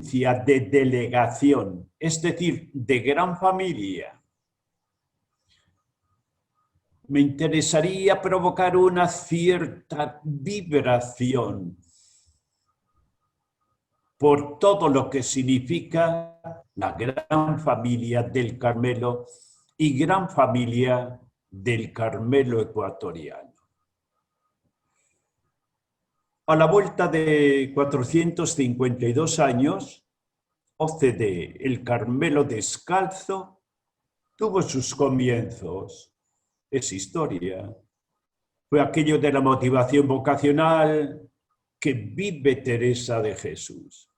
esencia de delegación, es decir, de gran familia, me interesaría provocar una cierta vibración por todo lo que significa la gran familia del Carmelo y gran familia del Carmelo ecuatoriano. A la vuelta de 452 años, OCD, el Carmelo descalzo, tuvo sus comienzos. Es historia. Fue aquello de la motivación vocacional que vive Teresa de Jesús.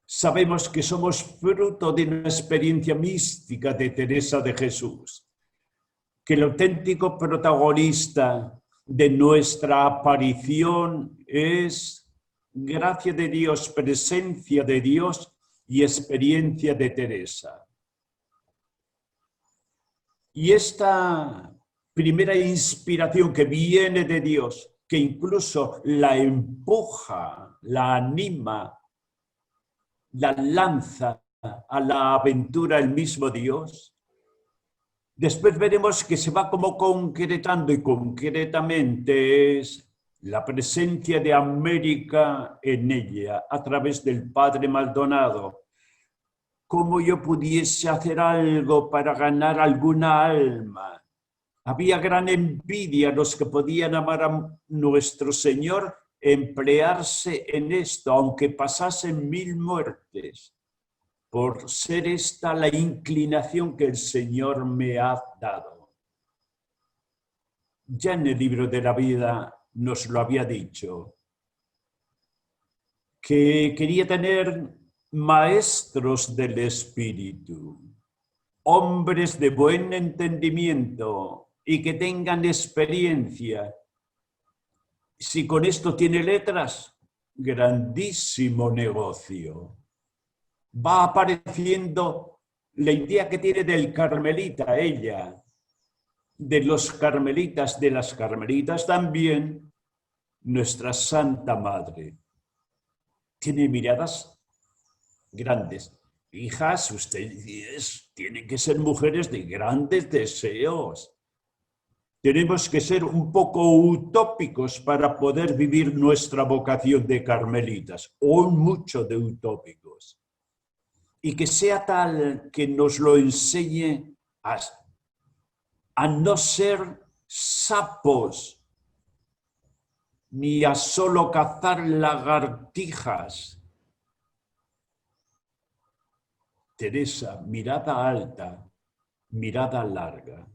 Sabemos que somos fruto de una experiencia mística de Teresa de Jesús, que el auténtico protagonista de nuestra aparición es gracia de Dios, presencia de Dios y experiencia de Teresa. Y esta primera inspiración que viene de Dios, que incluso la empuja, la anima, la lanza a la aventura el mismo Dios, después veremos que se va como concretando y concretamente es la presencia de América en ella a través del Padre Maldonado. Cómo yo pudiese hacer algo para ganar alguna alma. Había gran envidia los que podían amar a nuestro Señor, emplearse en esto, aunque pasasen 1000 muertes, por ser esta la inclinación que el Señor me ha dado. Ya en el libro de la vida nos lo había dicho, que quería tener maestros del Espíritu, hombres de buen entendimiento y que tengan experiencia. Si con esto tiene letras, grandísimo negocio. Va apareciendo la idea que tiene del carmelita, ella, de los carmelitas, de las carmelitas también, nuestra Santa Madre. Tiene miradas grandes. Hijas, ustedes tienen que ser mujeres de grandes deseos. Tenemos que ser un poco utópicos para poder vivir nuestra vocación de carmelitas, o mucho de utópicos. Y que sea tal que nos lo enseñe a no ser sapos, ni a solo cazar lagartijas. Teresa, mirada alta, mirada larga.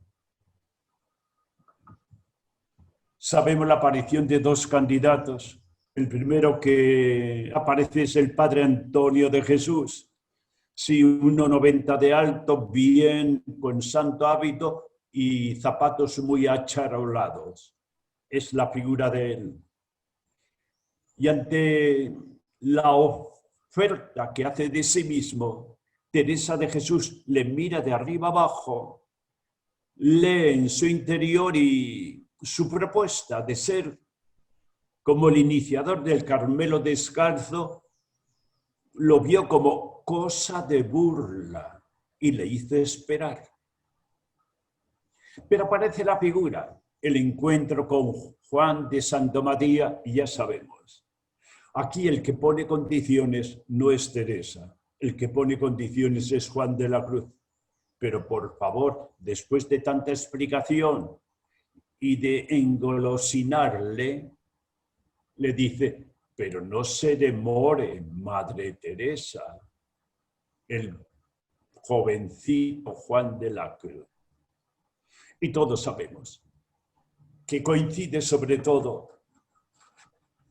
Sabemos la aparición de 2 candidatos. El primero que aparece es el Padre Antonio de Jesús. Sí, 1,90 de alto, bien, con santo hábito y zapatos muy acharolados. Es la figura de él. Y ante la oferta que hace de sí mismo, Teresa de Jesús le mira de arriba abajo, lee en su interior y su propuesta de ser como el iniciador del Carmelo descalzo, lo vio como cosa de burla y le hizo esperar. Pero aparece la figura, el encuentro con Juan de Santo María, y ya sabemos. Aquí el que pone condiciones no es Teresa, el que pone condiciones es Juan de la Cruz. Pero por favor, después de tanta explicación y de engolosinarle, le dice, pero no se demore, Madre Teresa, el jovencito Juan de la Cruz. Y todos sabemos que coincide sobre todo,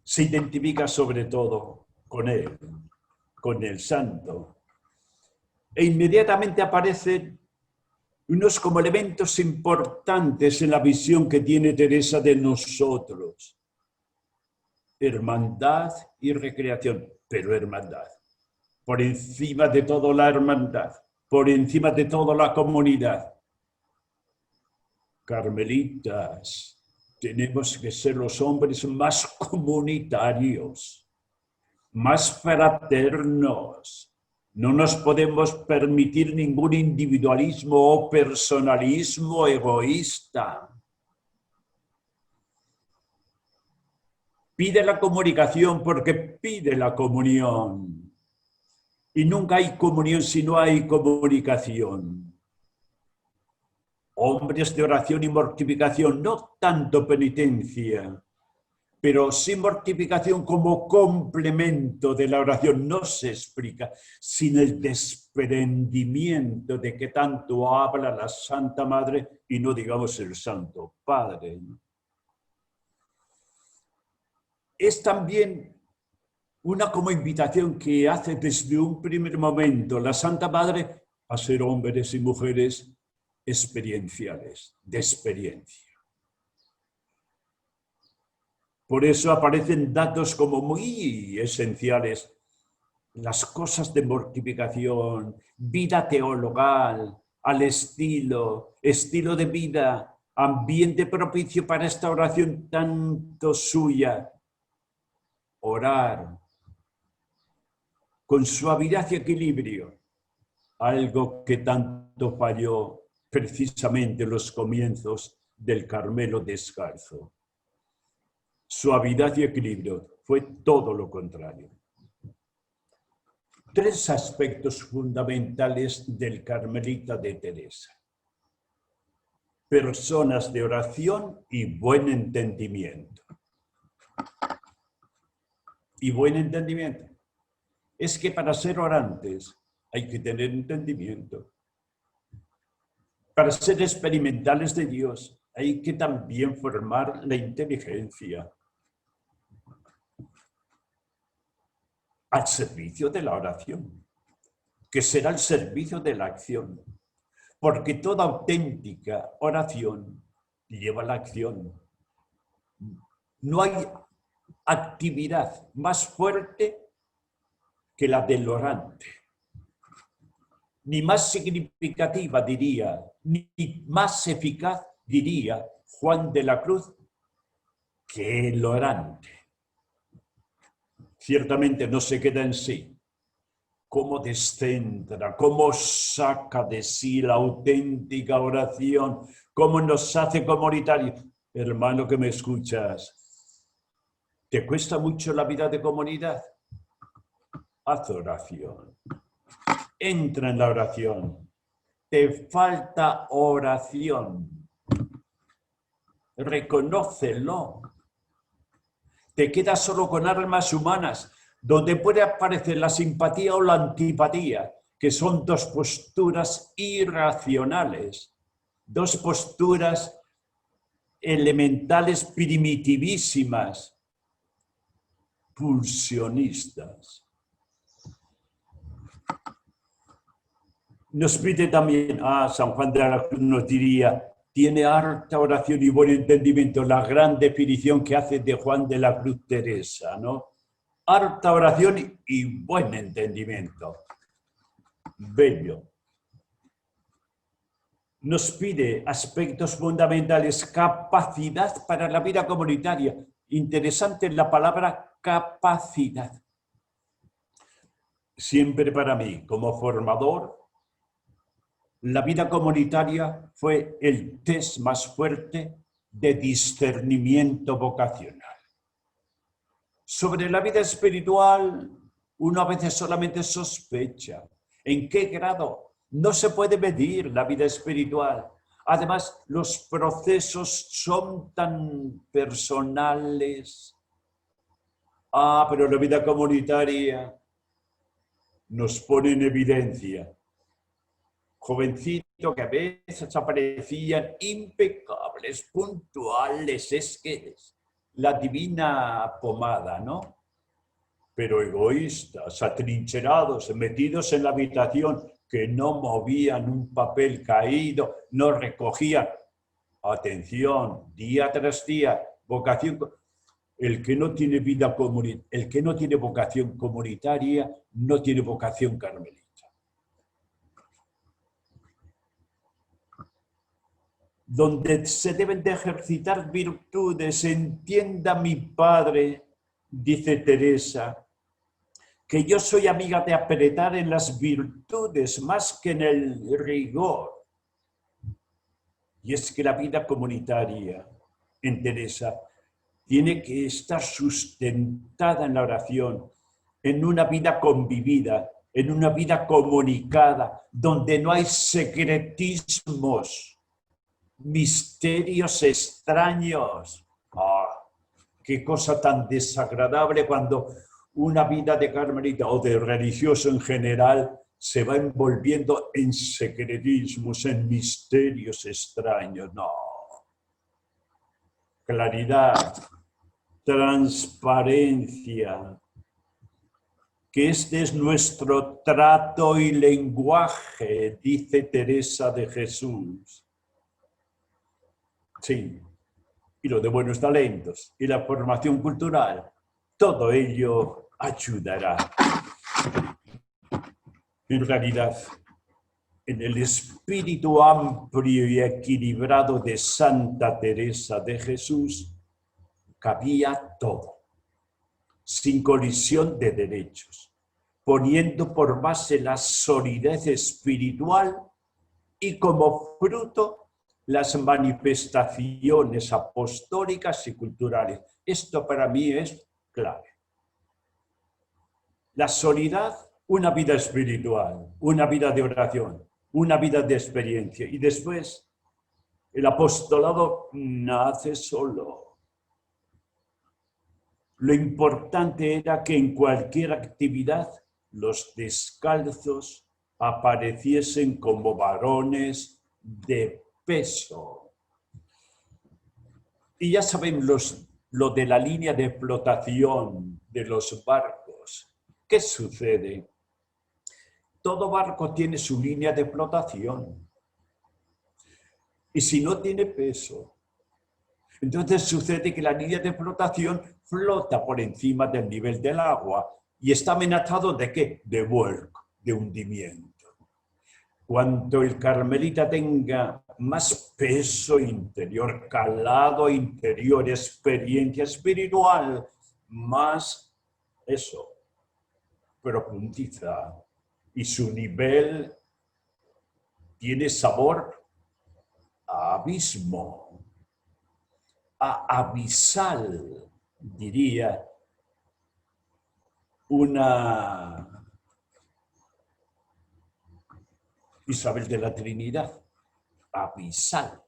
se identifica sobre todo con él, con el santo. E inmediatamente aparecen unos como elementos importantes en la visión que tiene Teresa de nosotros. Hermandad y recreación, pero hermandad. Por encima de todo la hermandad, por encima de toda la comunidad. Carmelitas, tenemos que ser los hombres más comunitarios. más fraternos. No nos podemos permitir ningún individualismo o personalismo egoísta. Pide la comunicación porque pide la comunión. Y nunca hay comunión si no hay comunicación. Hombres de oración y mortificación, no tanto penitencia, pero sí mortificación como complemento de la oración. No se explica sin el desprendimiento de que tanto habla la Santa Madre y no digamos el Santo Padre. Es también una como invitación que hace desde un primer momento la Santa Madre a ser hombres y mujeres experienciales, de experiencia. Por eso aparecen datos como muy esenciales. Las cosas de mortificación, vida teologal, al estilo de vida, ambiente propicio para esta oración tanto suya. Orar con suavidad y equilibrio, algo que tanto falló precisamente en los comienzos del Carmelo Descalzo. Suavidad y equilibrio, fue todo lo contrario. 3 aspectos fundamentales del Carmelita de Teresa. Personas de oración y buen entendimiento. Y buen entendimiento. Es que para ser orantes hay que tener entendimiento. Para ser experimentales de Dios hay que también formar la inteligencia. Al servicio de la oración, que será el servicio de la acción. Porque toda auténtica oración lleva la acción. No hay actividad más fuerte que la del orante, ni más significativa, diría, ni más eficaz, diría Juan de la Cruz, que el orante. Ciertamente no se queda en sí. Cómo descentra, cómo saca de sí la auténtica oración, cómo nos hace comunitarios. Hermano que me escuchas, ¿te cuesta mucho la vida de comunidad? Haz oración. Entra en la oración. Te falta oración. Reconócelo. Te quedas solo con almas humanas, donde puede aparecer la simpatía o la antipatía, que son 2 posturas irracionales, 2 posturas elementales primitivísimas, pulsionistas. Nos pide también, San Juan de la Cruz nos diría, tiene harta oración y buen entendimiento, la gran definición que hace de Juan de la Cruz Teresa, ¿no? Harta oración y buen entendimiento. Bello. Nos pide aspectos fundamentales, capacidad para la vida comunitaria. Interesante la palabra capacidad. Siempre para mí, como formador, la vida comunitaria fue el test más fuerte de discernimiento vocacional. Sobre la vida espiritual, uno a veces solamente sospecha. ¿En qué grado? No se puede medir la vida espiritual. Además, los procesos son tan personales. Pero la vida comunitaria nos pone en evidencia. Jovencito que a veces aparecían impecables, puntuales, es que es la divina pomada, ¿no? Pero egoístas, atrincherados, metidos en la habitación, que no movían un papel caído, no recogían. Atención, día tras día, vocación. El que no tiene vida comunitaria, el que no tiene vocación comunitaria, no tiene vocación carmelita. Donde se deben de ejercitar virtudes, entienda mi Padre, dice Teresa, que yo soy amiga de apretar en las virtudes más que en el rigor. Y es que la vida comunitaria en Teresa tiene que estar sustentada en la oración, en una vida convivida, en una vida comunicada, donde no hay secretismos, misterios extraños. Qué cosa tan desagradable cuando una vida de carmelita o de religioso en general se va envolviendo en secretismos, en misterios extraños. No. Claridad, transparencia, que este es nuestro trato y lenguaje, dice Teresa de Jesús. Sí, y lo de buenos talentos y la formación cultural, todo ello ayudará. En realidad, en el espíritu amplio y equilibrado de Santa Teresa de Jesús, cabía todo, sin colisión de derechos, poniendo por base la solidez espiritual y como fruto las manifestaciones apostólicas y culturales. Esto para mí es clave. La solidez, una vida espiritual, una vida de oración, una vida de experiencia. Y después, el apostolado nace solo. Lo importante era que en cualquier actividad los descalzos apareciesen como varones de peso. Y ya sabemos lo de la línea de flotación de los barcos. ¿Qué sucede? Todo barco tiene su línea de flotación. Y si no tiene peso, entonces sucede que la línea de flotación flota por encima del nivel del agua y está amenazado ¿de qué? De vuelco, de hundimiento. Cuanto el carmelita tenga más peso interior, calado interior, experiencia espiritual, más eso profundiza y su nivel tiene sabor a abismo, a abisal, diría una Isabel de la Trinidad, abisal.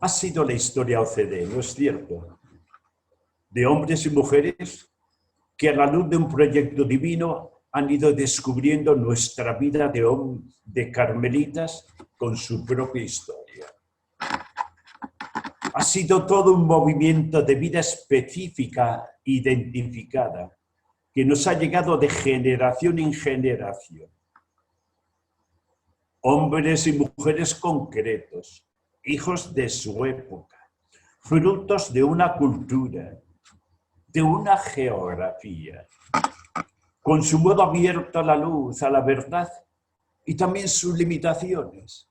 Ha sido la historia OCD, ¿no es cierto? De hombres y mujeres que a la luz de un proyecto divino han ido descubriendo nuestra vida de carmelitas con su propia historia. Ha sido todo un movimiento de vida específica, identificada, que nos ha llegado de generación en generación. Hombres y mujeres concretos, hijos de su época, frutos de una cultura, de una geografía, con su modo abierto a la luz, a la verdad, y también sus limitaciones,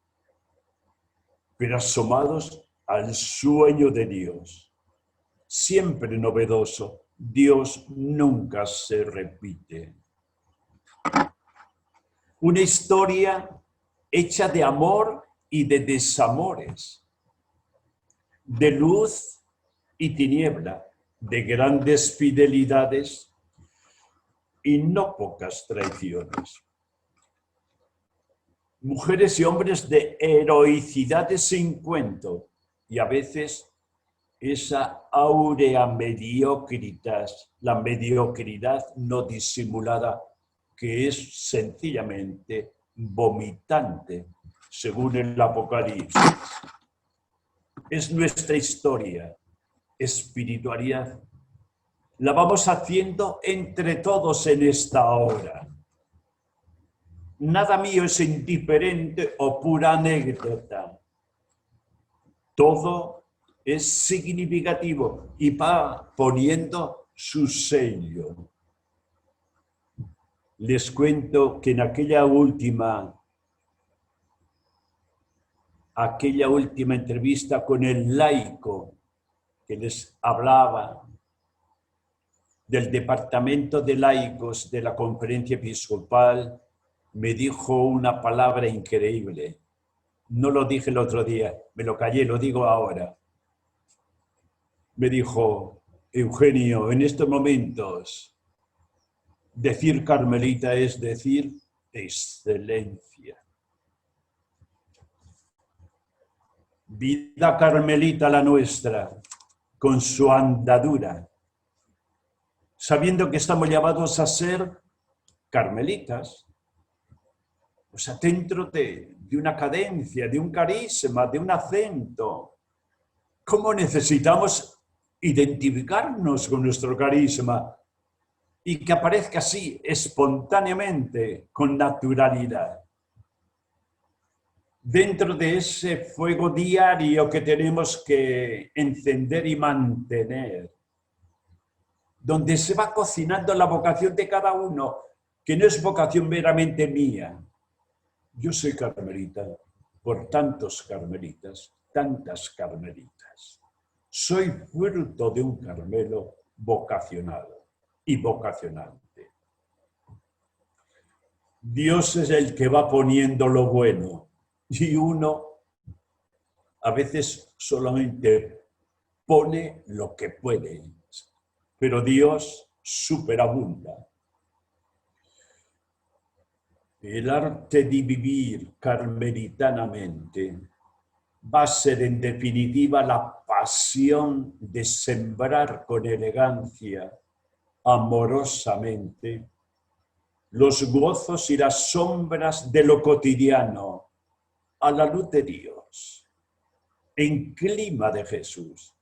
pero asomados al sueño de Dios, siempre novedoso. Dios nunca se repite. Una historia hecha de amor y de desamores, de luz y tiniebla, de grandes fidelidades y no pocas traiciones. Mujeres y hombres de heroicidades sin cuento y a veces esa áurea mediocridad, la mediocridad no disimulada, que es sencillamente vomitante, según el Apocalipsis. Es nuestra historia, espiritualidad. La vamos haciendo entre todos en esta hora. Nada mío es indiferente o pura anécdota. Todo es significativo y va poniendo su sello. Les cuento que en aquella última entrevista con el laico que les hablaba del Departamento de Laicos de la Conferencia Episcopal me dijo una palabra increíble. No lo dije el otro día, me lo callé, lo digo ahora. Me dijo, Eugenio, en estos momentos, decir carmelita es decir excelencia. Vida carmelita la nuestra, con su andadura, sabiendo que estamos llamados a ser carmelitas, o sea, dentro de una cadencia, de un carisma, de un acento. ¿Cómo necesitamos identificarnos con nuestro carisma y que aparezca así, espontáneamente, con naturalidad? Dentro de ese fuego diario que tenemos que encender y mantener, donde se va cocinando la vocación de cada uno, que no es vocación meramente mía. Yo soy carmelita por tantos carmelitas, tantas carmelitas. Soy fruto de un Carmelo vocacionado y vocacionante. Dios es el que va poniendo lo bueno y uno a veces solamente pone lo que puede, pero Dios superabunda. El arte de vivir carmelitanamente va a ser en definitiva la pasión de sembrar con elegancia, amorosamente, los gozos y las sombras de lo cotidiano a la luz de Dios, en clima de Jesús,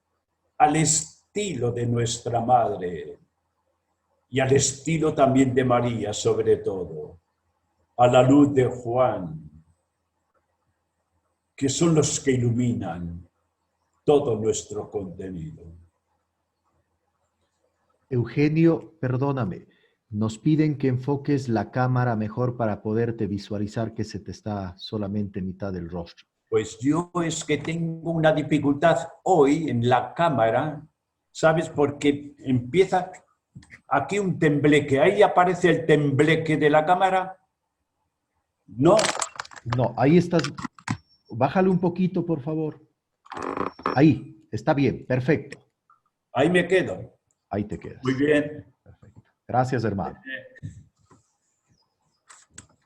al estilo de nuestra Madre y al estilo también de María sobre todo, a la luz de Juan, que son los que iluminan todo nuestro contenido. Eugenio, perdóname, nos piden que enfoques la cámara mejor para poderte visualizar, que se te está solamente mitad del rostro. Pues yo es que tengo una dificultad hoy en la cámara, ¿sabes? Porque empieza aquí un tembleque, ahí aparece el tembleque de la cámara. ¿No? No, ahí estás. Bájale un poquito, por favor. Ahí, está bien, perfecto. Ahí me quedo. Ahí te quedas. Muy bien. Perfecto. Gracias, hermano.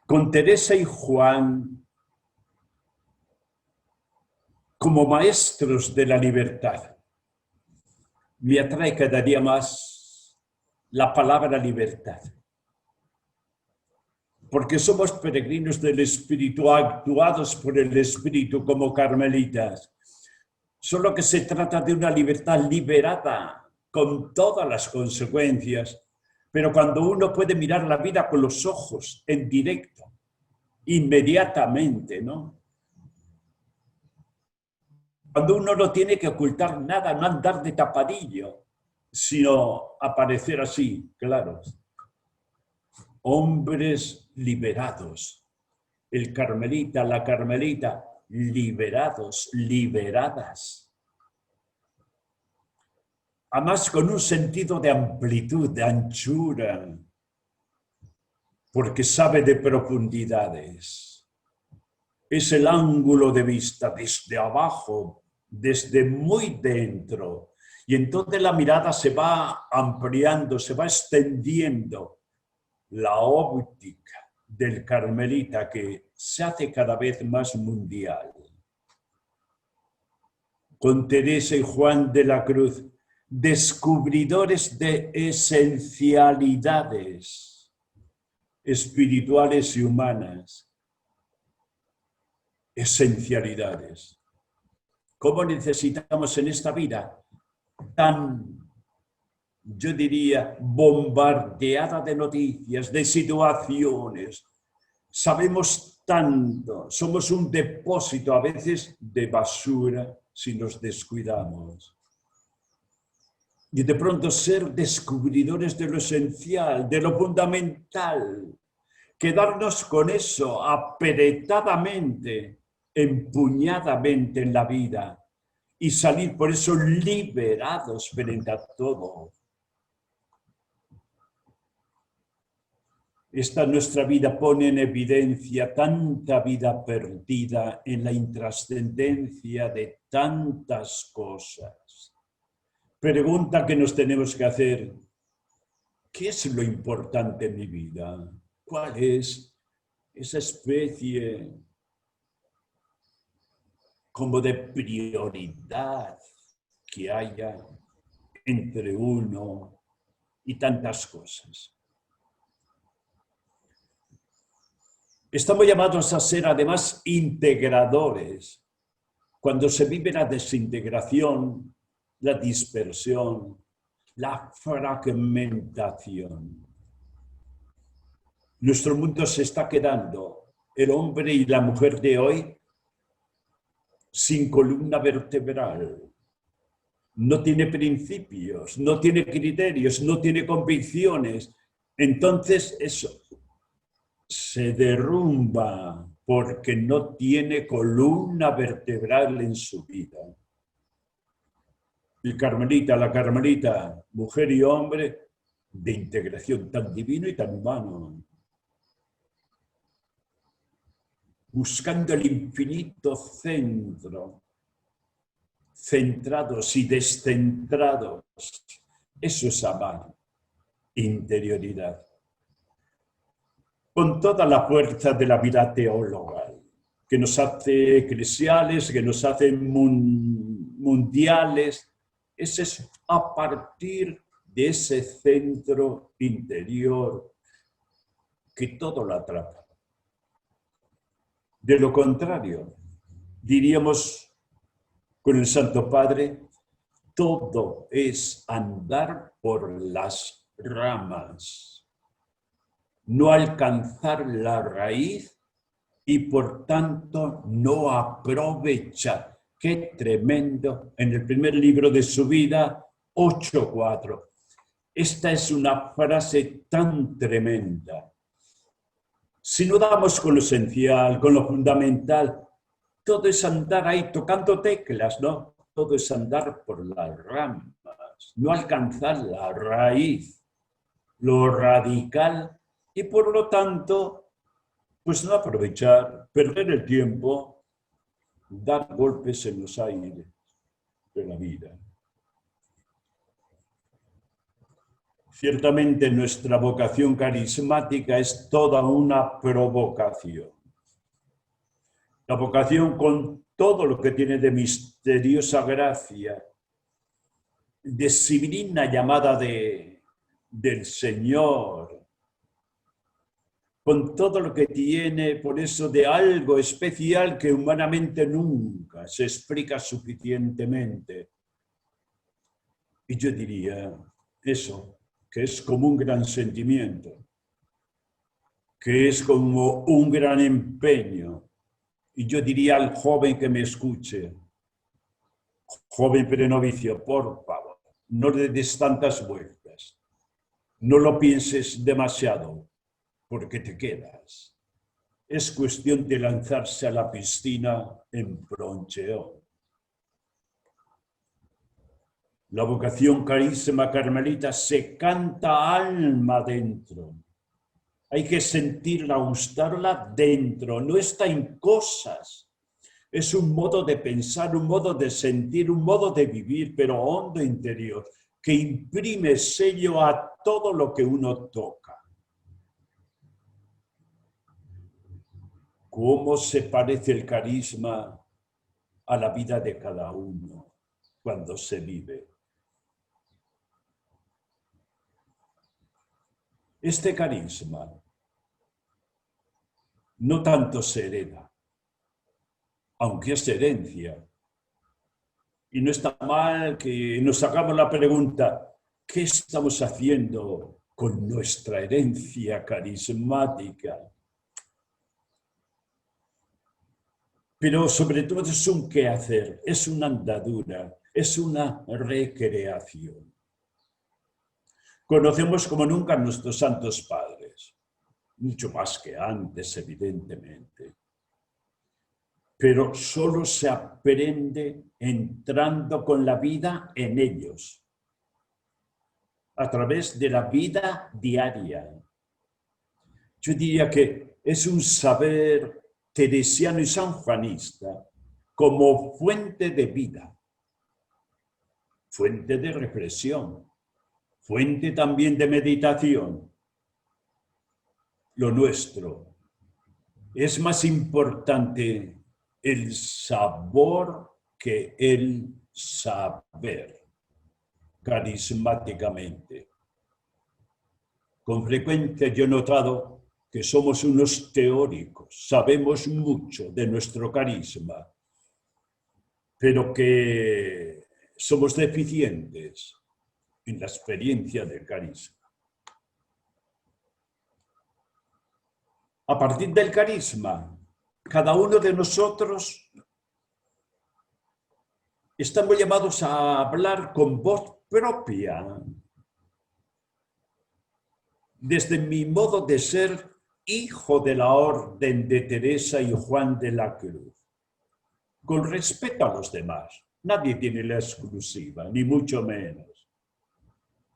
Con Teresa y Juan, como maestros de la libertad, me atrae cada día más la palabra libertad. Porque somos peregrinos del Espíritu, actuados por el Espíritu como carmelitas. Solo que se trata de una libertad liberada, con todas las consecuencias, pero cuando uno puede mirar la vida con los ojos en directo, inmediatamente, ¿no? Cuando uno no tiene que ocultar nada, no andar de tapadillo, sino aparecer así, claro. Hombres liberados. El carmelita, la carmelita, liberados, liberadas. Además, con un sentido de amplitud, de anchura, porque sabe de profundidades. Es el ángulo de vista desde abajo, desde muy dentro. Y entonces la mirada se va ampliando, se va extendiendo. La óptica del carmelita que se hace cada vez más mundial. Con Teresa y Juan de la Cruz, descubridores de esencialidades espirituales y humanas. Esencialidades. ¿Cómo necesitamos en esta vida tan, yo diría, bombardeada de noticias, de situaciones? Sabemos tanto, somos un depósito a veces de basura si nos descuidamos. Y de pronto ser descubridores de lo esencial, de lo fundamental, quedarnos con eso apretadamente, empuñadamente en la vida y salir por eso liberados frente a todo. Esta nuestra vida pone en evidencia tanta vida perdida en la intrascendencia de tantas cosas. Pregunta que nos tenemos que hacer: ¿qué es lo importante en mi vida? ¿Cuál es esa especie como de prioridad que haya entre uno y tantas cosas? Estamos llamados a ser además integradores. Cuando se vive la desintegración, la dispersión, la fragmentación, nuestro mundo se está quedando, el hombre y la mujer de hoy, sin columna vertebral. No tiene principios, no tiene criterios, no tiene convicciones. Entonces eso se derrumba porque no tiene columna vertebral en su vida. El carmelita, la carmelita, mujer y hombre, de integración tan divino y tan humano. Buscando el infinito centro, centrados y descentrados. Eso es amar, interioridad. Con toda la fuerza de la vida teóloga, que nos hace eclesiales, que nos hace mundiales, es eso, a partir de ese centro interior que todo lo atrapa. De lo contrario, diríamos con el Santo Padre, todo es andar por las ramas, no alcanzar la raíz y por tanto no aprovechar. ¡Qué tremendo! En el primer libro de su vida, 8:4. Esta es una frase tan tremenda. Si no damos con lo esencial, con lo fundamental, todo es andar ahí tocando teclas, ¿no? Todo es andar por las ramas, no alcanzar la raíz, lo radical, y por lo tanto, pues no aprovechar, perder el tiempo, dar golpes en los aires de la vida. Ciertamente nuestra vocación carismática es toda una provocación. La vocación con todo lo que tiene de misteriosa gracia, de sibilina llamada del Señor, con todo lo que tiene, por eso, de algo especial que humanamente nunca se explica suficientemente. Y yo diría eso, que es como un gran sentimiento, que es como un gran empeño. Y yo diría al joven que me escuche, joven prenovicio, por favor, no le des tantas vueltas, no lo pienses demasiado, porque te quedas. Es cuestión de lanzarse a la piscina en Broncheón. La vocación carísima carmelita se canta alma dentro. Hay que sentirla, gustarla dentro, no está en cosas. Es un modo de pensar, un modo de sentir, un modo de vivir, pero hondo interior, que imprime sello a todo lo que uno toca. ¿Cómo se parece el carisma a la vida de cada uno cuando se vive? Este carisma no tanto se hereda, aunque es herencia. Y no está mal que nos hagamos la pregunta, ¿qué estamos haciendo con nuestra herencia carismática? Pero sobre todo es un quehacer, es una andadura, es una recreación. Conocemos como nunca a nuestros santos padres, mucho más que antes, evidentemente. Pero solo se aprende entrando con la vida en ellos, a través de la vida diaria. Yo diría que es un saber teresiano y sanjuanista como fuente de vida, fuente de reflexión, fuente también de meditación. Lo nuestro es más importante el sabor que el saber, carismáticamente. Con frecuencia yo he notado que somos unos teóricos, sabemos mucho de nuestro carisma, pero que somos deficientes en la experiencia del carisma. A partir del carisma, cada uno de nosotros estamos llamados a hablar con voz propia. Desde mi modo de ser hijo de la Orden de Teresa y Juan de la Cruz, con respeto a los demás. Nadie tiene la exclusiva, ni mucho menos.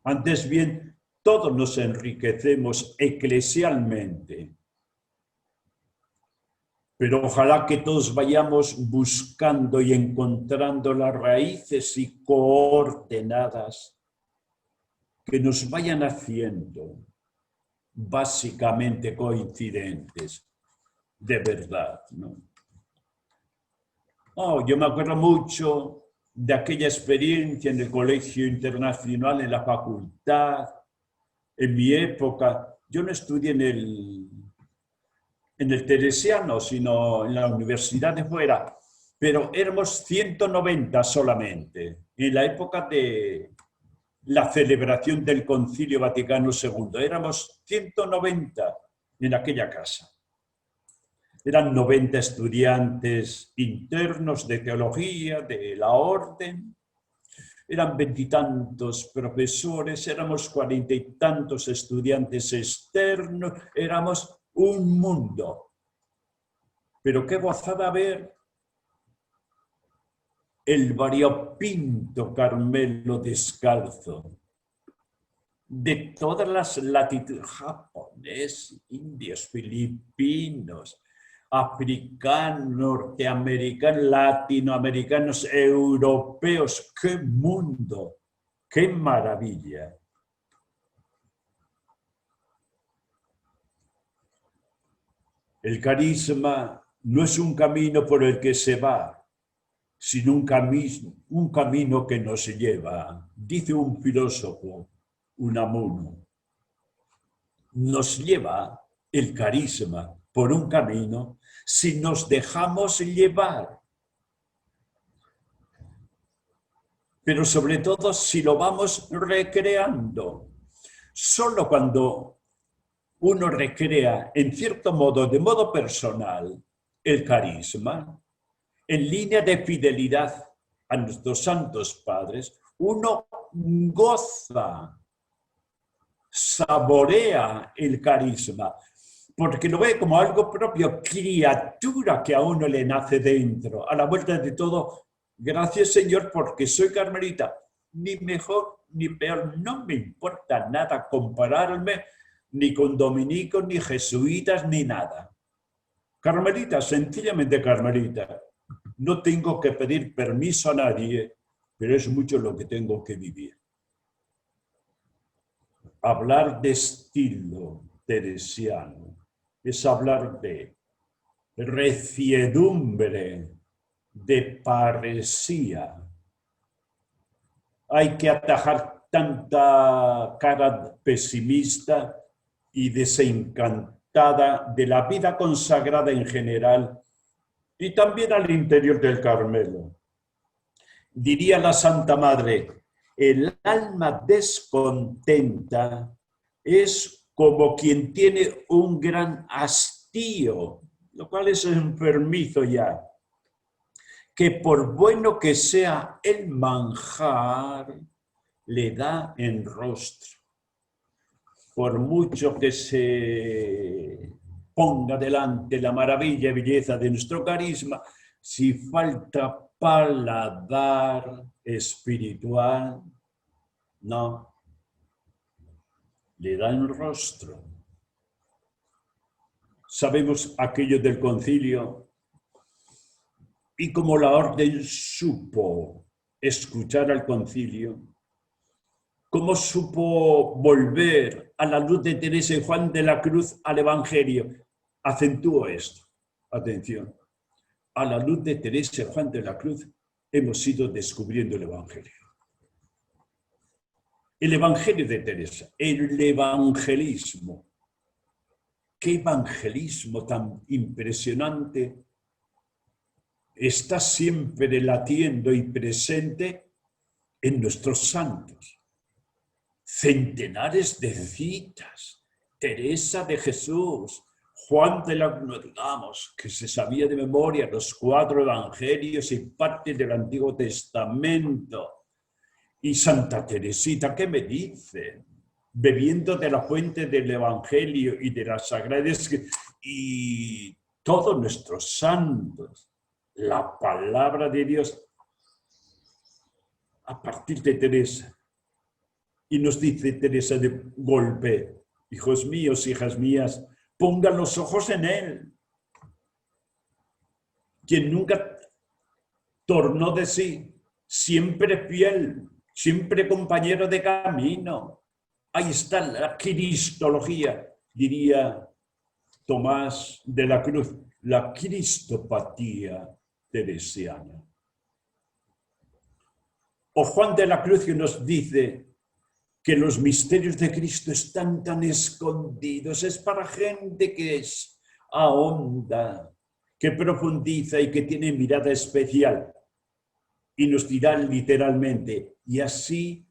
Antes bien, todos nos enriquecemos eclesialmente. Pero ojalá que todos vayamos buscando y encontrando las raíces y coordenadas que nos vayan haciendo básicamente coincidentes, de verdad, ¿no? Oh, yo me acuerdo mucho de aquella experiencia en el colegio internacional, en la facultad, en mi época. Yo no estudié en el Teresiano, sino en la universidad de fuera, pero éramos 190 solamente, en la época de la celebración del Concilio Vaticano II. Éramos 190 en aquella casa. Eran 90 estudiantes internos de teología, de la orden, eran 20 y tantos profesores, éramos 40 y tantos estudiantes externos, éramos un mundo. Pero qué gozada ver el variopinto Carmelo descalzo, de todas las latitudes, japoneses, indios, filipinos, africanos, norteamericanos, latinoamericanos, europeos. ¡Qué mundo! ¡Qué maravilla! El carisma no es un camino por el que se va, sino un camino que nos lleva. Dice un filósofo, Unamuno, nos lleva el carisma por un camino si nos dejamos llevar. Pero sobre todo si lo vamos recreando. Solo cuando uno recrea, en cierto modo, de modo personal, el carisma, en línea de fidelidad a nuestros santos padres, uno goza, saborea el carisma, porque lo ve como algo propio, criatura que a uno le nace dentro. A la vuelta de todo, gracias Señor porque soy carmelita, ni mejor ni peor, no me importa nada compararme ni con dominicos, ni jesuitas, ni nada. Carmelita, sencillamente carmelita. No tengo que pedir permiso a nadie, pero es mucho lo que tengo que vivir. Hablar de estilo teresiano es hablar de reciedumbre, de paresía. Hay que atajar tanta cara pesimista y desencantada de la vida consagrada en general y también al interior del Carmelo. Diría la Santa Madre, el alma descontenta es como quien tiene un gran hastío, lo cual es enfermizo ya, que por bueno que sea el manjar, le da en rostro. Por mucho que se ponga delante la maravilla y belleza de nuestro carisma, si falta paladar espiritual, no, le da en rostro. Sabemos aquello del concilio y como la orden supo escuchar al concilio, cómo supo volver a la luz de Teresa y Juan de la Cruz al Evangelio. Acentúo esto, atención, a la luz de Teresa y Juan de la Cruz hemos ido descubriendo el Evangelio. El Evangelio de Teresa, el evangelismo. ¡Qué evangelismo tan impresionante! Está siempre latiendo y presente en nuestros santos. Centenares de citas. Teresa de Jesús, Juan de la Cruz, digamos, que se sabía de memoria los 4 evangelios y parte del Antiguo Testamento. Y Santa Teresita, ¿qué me dice? Bebiendo de la fuente del Evangelio y de las Sagradas, y todos nuestros santos, la palabra de Dios, a partir de Teresa. Y nos dice Teresa de golpe, hijos míos, hijas mías, pongan los ojos en Él, quien nunca tornó de sí, siempre fiel, siempre compañero de camino. Ahí está la cristología, diría Tomás de la Cruz, la cristopatía teresiana. O Juan de la Cruz que nos dice que los misterios de Cristo están tan escondidos, es para gente que es ahonda, que profundiza y que tiene mirada especial. Y nos dirá literalmente, y así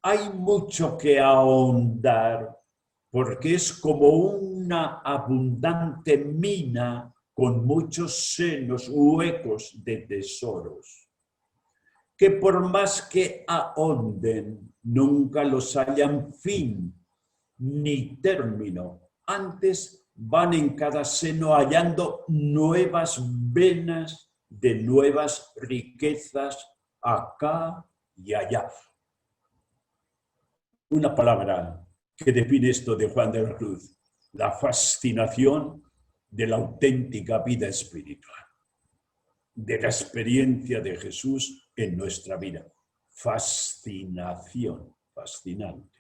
hay mucho que ahondar, porque es como una abundante mina con muchos senos, huecos de tesoros, que por más que ahonden, nunca los hallan fin ni término. Antes van en cada seno hallando nuevas venas de nuevas riquezas acá y allá. Una palabra que define esto de Juan de la Cruz, la fascinación de la auténtica vida espiritual, de la experiencia de Jesús en nuestra vida. Fascinación, fascinante.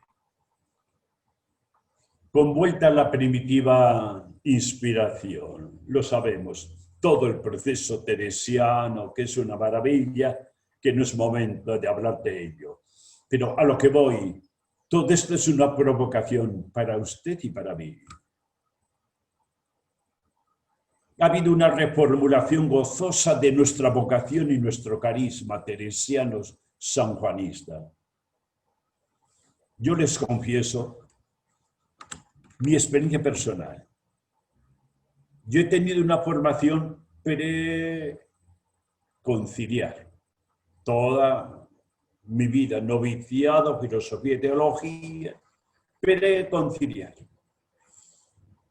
Con vuelta a la primitiva inspiración, lo sabemos, todo el proceso teresiano, que es una maravilla, que no es momento de hablar de ello. Pero a lo que voy, todo esto es una provocación para usted y para mí. Ha habido una reformulación gozosa de nuestra vocación y nuestro carisma teresianos sanjuanista. Yo les confieso mi experiencia personal. Yo he tenido una formación preconciliar. Toda mi vida, noviciado, filosofía y teología, preconciliar.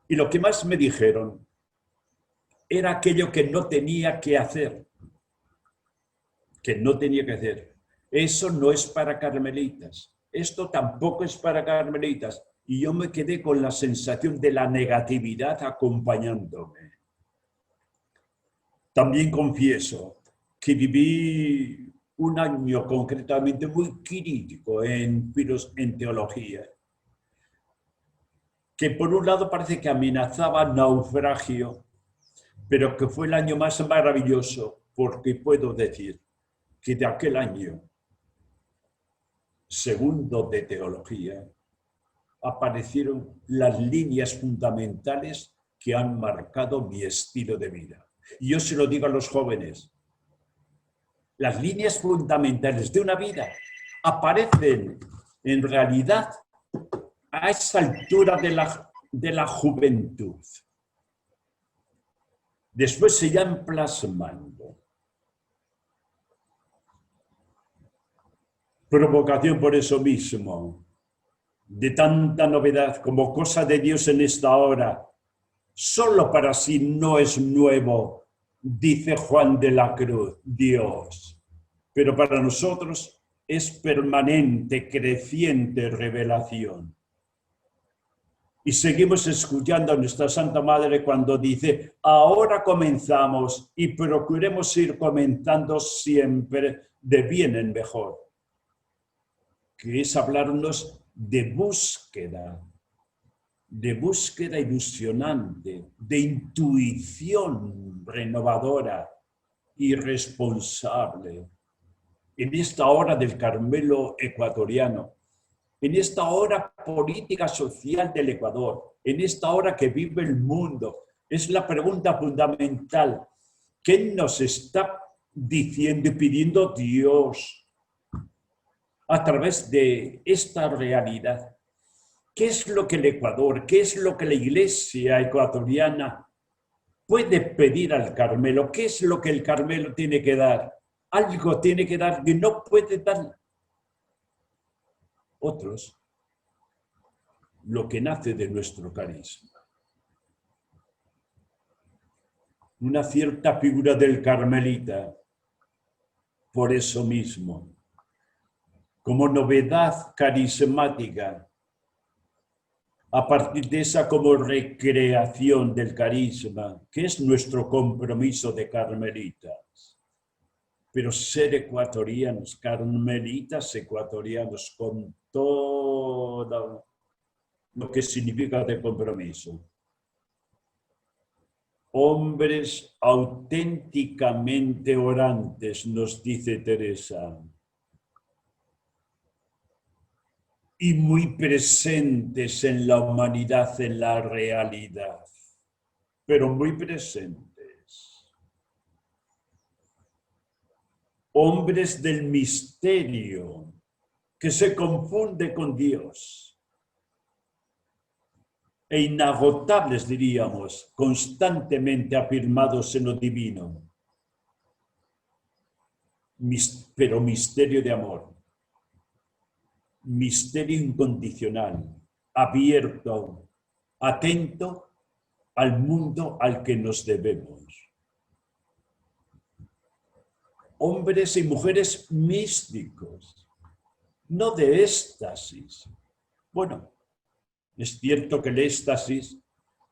Y lo que más me dijeron era aquello que no tenía que hacer. Que no tenía que hacer. Eso no es para carmelitas. Esto tampoco es para carmelitas. Y yo me quedé con la sensación de la negatividad acompañándome. También confieso que viví un año concretamente muy crítico en teología, que por un lado parece que amenazaba naufragio, pero que fue el año más maravilloso, porque puedo decir que de aquel año, segundo de teología, aparecieron las líneas fundamentales que han marcado mi estilo de vida. Y yo se lo digo a los jóvenes, las líneas fundamentales de una vida aparecen en realidad a esa altura de la juventud. Después se irán plasmando. Provocación por eso mismo, de tanta novedad como cosa de Dios en esta hora, solo para sí no es nuevo, dice Juan de la Cruz, Dios, pero para nosotros es permanente, creciente revelación. Y seguimos escuchando a nuestra Santa Madre cuando dice, ahora comenzamos y procuremos ir comenzando siempre de bien en mejor, que es hablarnos de búsqueda ilusionante, de intuición renovadora y responsable. En esta hora del Carmelo ecuatoriano, en esta hora política social del Ecuador, en esta hora que vive el mundo, es la pregunta fundamental. ¿Qué nos está diciendo y pidiendo Dios a través de esta realidad? ¿Qué es lo que el Ecuador, qué es lo que la Iglesia ecuatoriana puede pedir al Carmelo? ¿Qué es lo que el Carmelo tiene que dar? Algo tiene que dar que no puede dar otros. Lo que nace de nuestro carisma. Una cierta figura del carmelita, por eso mismo, como novedad carismática, a partir de esa como recreación del carisma, que es nuestro compromiso de carmelitas. Pero ser ecuatorianos, carmelitas ecuatorianos, con todo lo que significa de compromiso. Hombres auténticamente orantes, nos dice Teresa, y muy presentes en la humanidad, en la realidad, pero muy presentes. Hombres del misterio, que se confunde con Dios. E inagotables, diríamos, constantemente afirmados en lo divino, pero misterio de amor, misterio incondicional, abierto, atento al mundo al que nos debemos. Hombres y mujeres místicos, no de éxtasis. Bueno, es cierto que el éxtasis,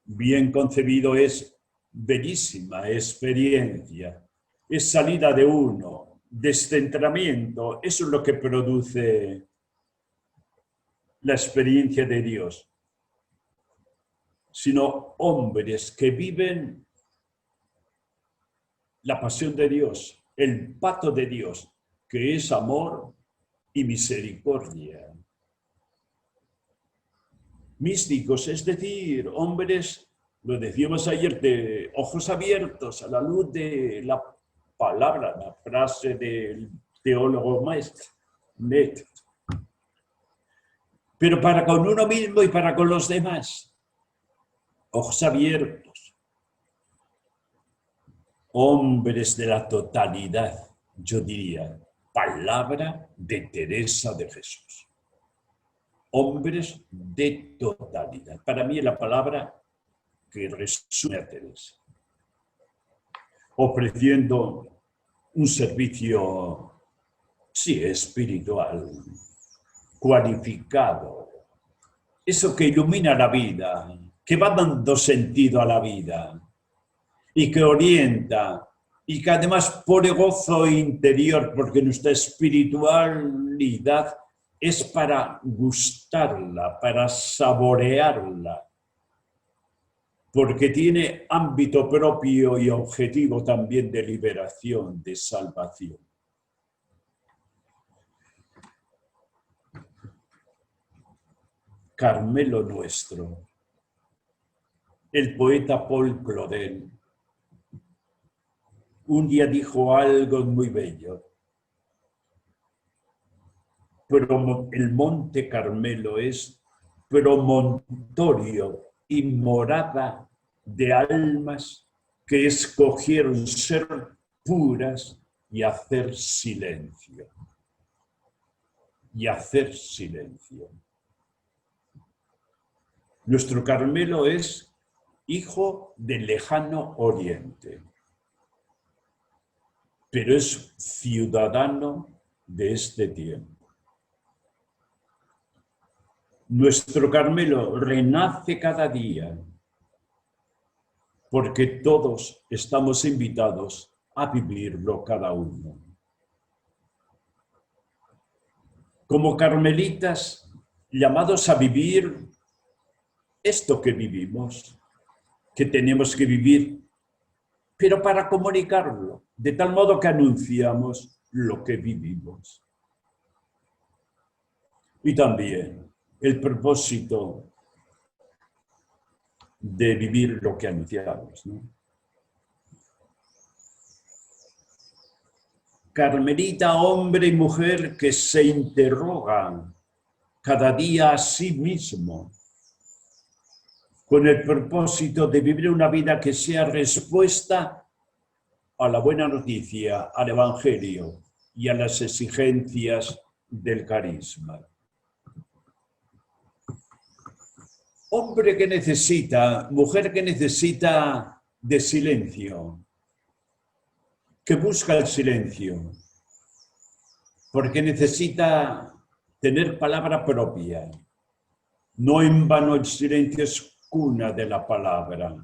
bien concebido, es bellísima experiencia, es salida de uno, descentramiento, eso es lo que produce la experiencia de Dios. Sino hombres que viven la pasión de Dios, el pacto de Dios, que es amor y misericordia. Místicos, es decir, hombres, lo decíamos ayer, de ojos abiertos a la luz de la palabra, la frase del teólogo maestro, pero para con uno mismo y para con los demás, ojos abiertos, hombres de la totalidad, yo diría, palabra de Teresa de Jesús. Hombres de totalidad. Para mí es la palabra que resume a Teresa. Ofreciendo un servicio, sí, espiritual, cualificado. Eso que ilumina la vida, que va dando sentido a la vida y que orienta y que además pone gozo interior, porque nuestra espiritualidad es para gustarla, para saborearla, porque tiene ámbito propio y objetivo también de liberación, de salvación. Carmelo nuestro, el poeta Paul Claudel, un día dijo algo muy bello. Pero el Monte Carmelo es promontorio y morada de almas que escogieron ser puras y hacer silencio. Y hacer silencio. Nuestro Carmelo es hijo del lejano oriente, pero es ciudadano de este tiempo. Nuestro Carmelo renace cada día, porque todos estamos invitados a vivirlo cada uno. Como carmelitas, llamados a vivir esto que vivimos, que tenemos que vivir, pero para comunicarlo, de tal modo que anunciamos lo que vivimos. Y también el propósito de vivir lo que anunciamos, ¿no? Carmelita, hombre y mujer que se interrogan cada día a sí mismo, con el propósito de vivir una vida que sea respuesta a la buena noticia, al Evangelio y a las exigencias del carisma. Hombre que necesita, mujer que necesita de silencio, que busca el silencio, porque necesita tener palabra propia. No en vano el silencio es cuna de la palabra.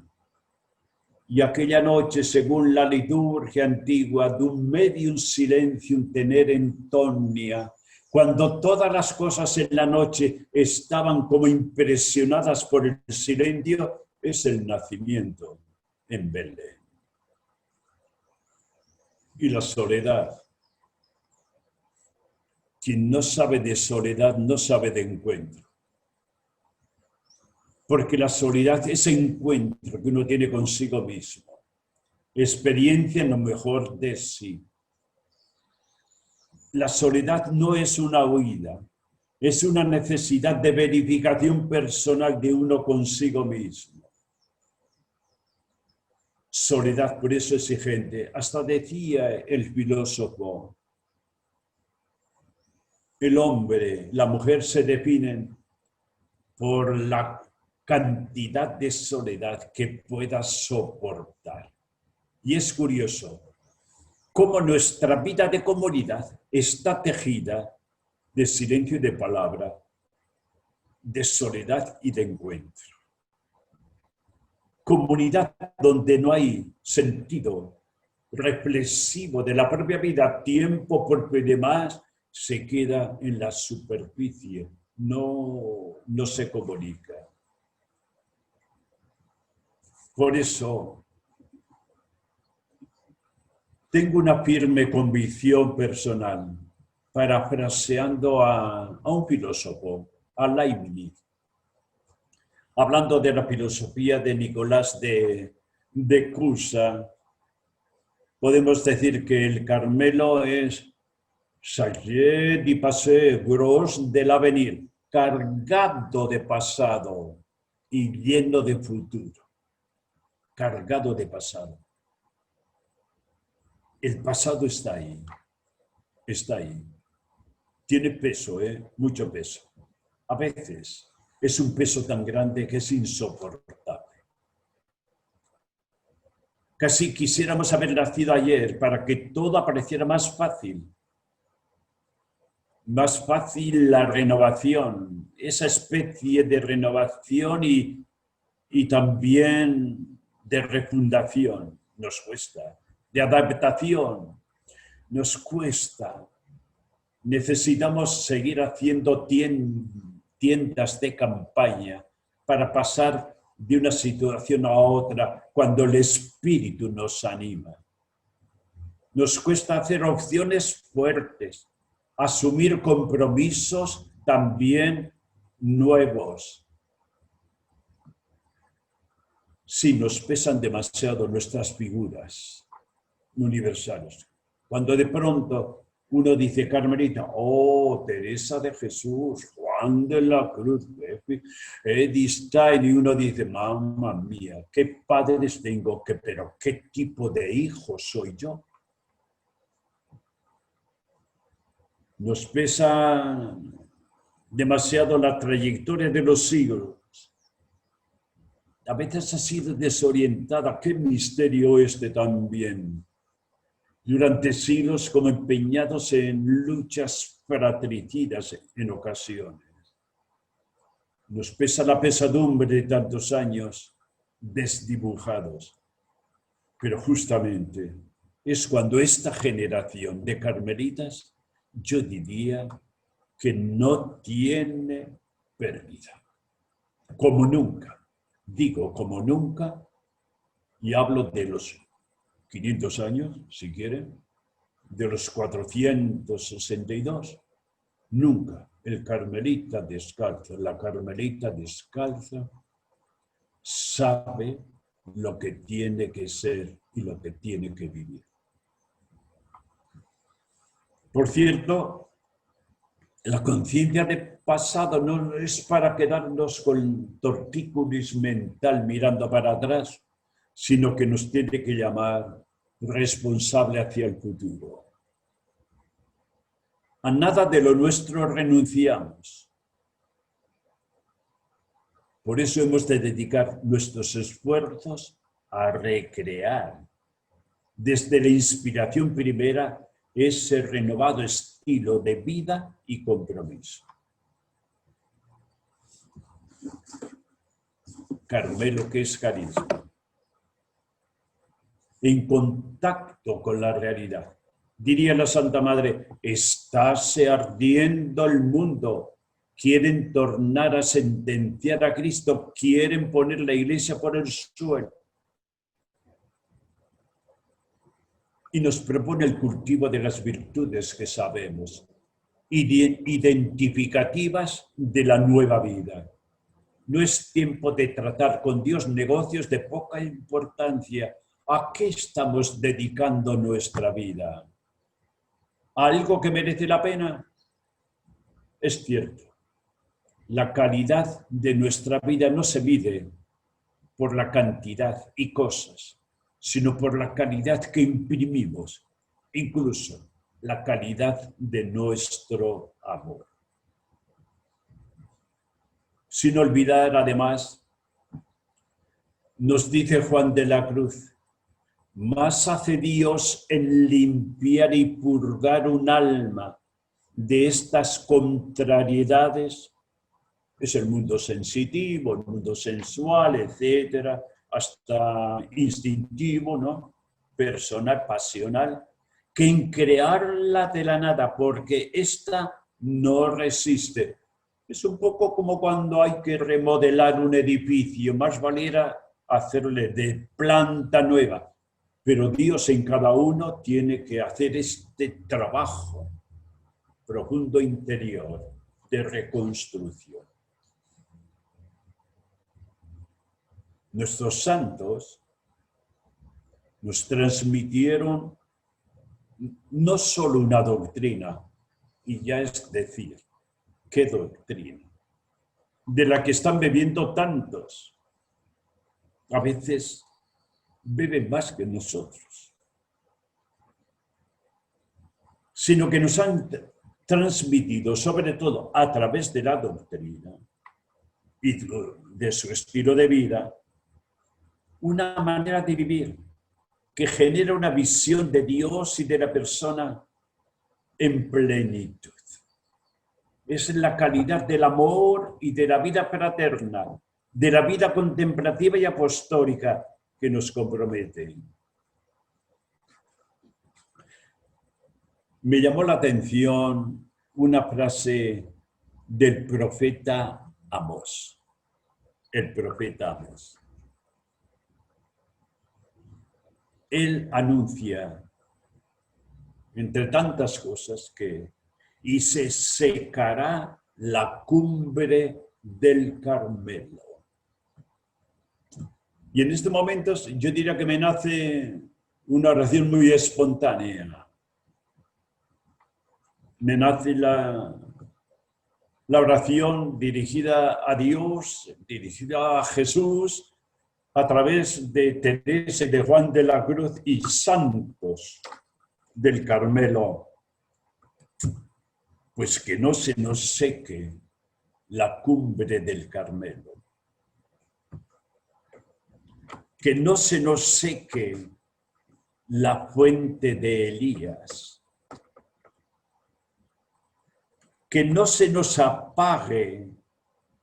Y aquella noche, según la liturgia antigua, dum medium silencium tenere intomnia, cuando todas las cosas en la noche estaban como impresionadas por el silencio, es el nacimiento en Belén. Y la soledad. Quien no sabe de soledad no sabe de encuentro. Porque la soledad es encuentro que uno tiene consigo mismo. Experiencia en lo mejor de sí. La soledad no es una huida, es una necesidad de verificación personal de uno consigo mismo. Soledad, por eso exigente. Hasta decía el filósofo, el hombre, la mujer se definen por la cantidad de soledad que pueda soportar. Y es curioso cómo nuestra vida de comunidad está tejida de silencio y de palabra, de soledad y de encuentro. Comunidad donde no hay sentido reflexivo de la propia vida, tiempo porque demás se queda en la superficie, no se comunica. Por eso tengo una firme convicción personal, parafraseando a un filósofo, a Leibniz, hablando de la filosofía de Nicolás de Cusa, podemos decir que el Carmelo es chargé du passé, gros del avenir, cargado de pasado y lleno de futuro. Cargado de pasado. El pasado está ahí. Está ahí. Tiene peso, mucho peso. A veces es un peso tan grande que es insoportable. Casi quisiéramos haber nacido ayer para que todo apareciera más fácil. Más fácil la renovación, esa especie de renovación y también de refundación. Nos cuesta. De adaptación. Nos cuesta. Necesitamos seguir haciendo tiendas de campaña para pasar de una situación a otra cuando el espíritu nos anima. Nos cuesta hacer opciones fuertes, asumir compromisos también nuevos. Sí, nos pesan demasiado nuestras figuras universales. Cuando de pronto uno dice Carmelita, oh, Teresa de Jesús, Juan de la Cruz, Edith Stein, y uno dice, mamma mía, qué padres tengo, pero qué tipo de hijo soy yo. Nos pesa demasiado la trayectoria de los siglos. A veces ha sido desorientada. Qué misterio este también. Durante siglos como empeñados en luchas fratricidas en ocasiones. Nos pesa la pesadumbre de tantos años desdibujados. Pero justamente es cuando esta generación de carmelitas, yo diría que no tiene pérdida. Como nunca. Digo como nunca y hablo de los 500 años, si quieren, de los 462. Nunca el carmelita descalzo, la carmelita descalza sabe lo que tiene que ser y lo que tiene que vivir. Por cierto, la conciencia de pasado no es para quedarnos con tortícolis mental mirando para atrás, sino que nos tiene que llamar responsable hacia el futuro. A nada de lo nuestro renunciamos. Por eso hemos de dedicar nuestros esfuerzos a recrear, desde la inspiración primera, ese renovado estilo de vida y compromiso. Carmelo, ¿qué es carisma? En contacto con la realidad. Diría la Santa Madre, estáse ardiendo el mundo, quieren tornar a sentenciar a Cristo, quieren poner la Iglesia por el suelo. Y nos propone el cultivo de las virtudes que sabemos, identificativas de la nueva vida. No es tiempo de tratar con Dios negocios de poca importancia. ¿A qué estamos dedicando nuestra vida? ¿Algo que merece la pena? Es cierto, la calidad de nuestra vida no se mide por la cantidad y cosas, sino por la calidad que imprimimos, incluso la calidad de nuestro amor. Sin olvidar, además, nos dice Juan de la Cruz, más hace Dios en limpiar y purgar un alma de estas contrariedades, es el mundo sensitivo, el mundo sensual, etcétera, hasta instintivo, ¿no? Personal, pasional, que en crearla de la nada, porque ésta no resiste. Es un poco como cuando hay que remodelar un edificio, más valiera hacerle de planta nueva. Pero Dios en cada uno tiene que hacer este trabajo profundo interior de reconstrucción. Nuestros santos nos transmitieron no solo una doctrina, y ya es decir, ¿qué doctrina? De la que están bebiendo tantos. A veces beben más que nosotros, sino que nos han transmitido, sobre todo a través de la doctrina y de su estilo de vida, una manera de vivir que genera una visión de Dios y de la persona en plenitud. Es la calidad del amor y de la vida fraterna, de la vida contemplativa y apostólica que nos compromete. Me llamó la atención una frase del profeta Amós. El profeta Amós. Él anuncia, entre tantas cosas, que y se secará la cumbre del Carmelo. Y en este momento yo diría que me nace una oración muy espontánea. Me nace la oración dirigida a Dios, dirigida a Jesús, a través de Teresa y de Juan de la Cruz y santos del Carmelo. Pues que no se nos seque la cumbre del Carmelo. Que no se nos seque la fuente de Elías. Que no se nos apague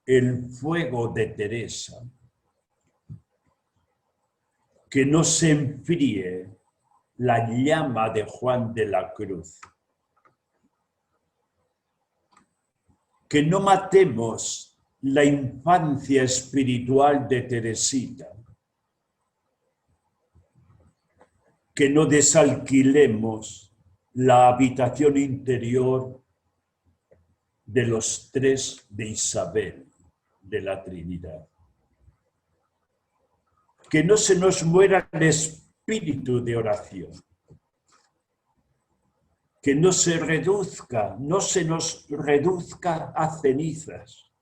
el fuego de Teresa, que no se enfríe la llama de Juan de la Cruz. Que no matemos la infancia espiritual de Teresita. Que no desalquilemos la habitación interior de los tres de Isabel, de la Trinidad. Que no se nos muera el espíritu de oración. Que no se nos reduzca a cenizas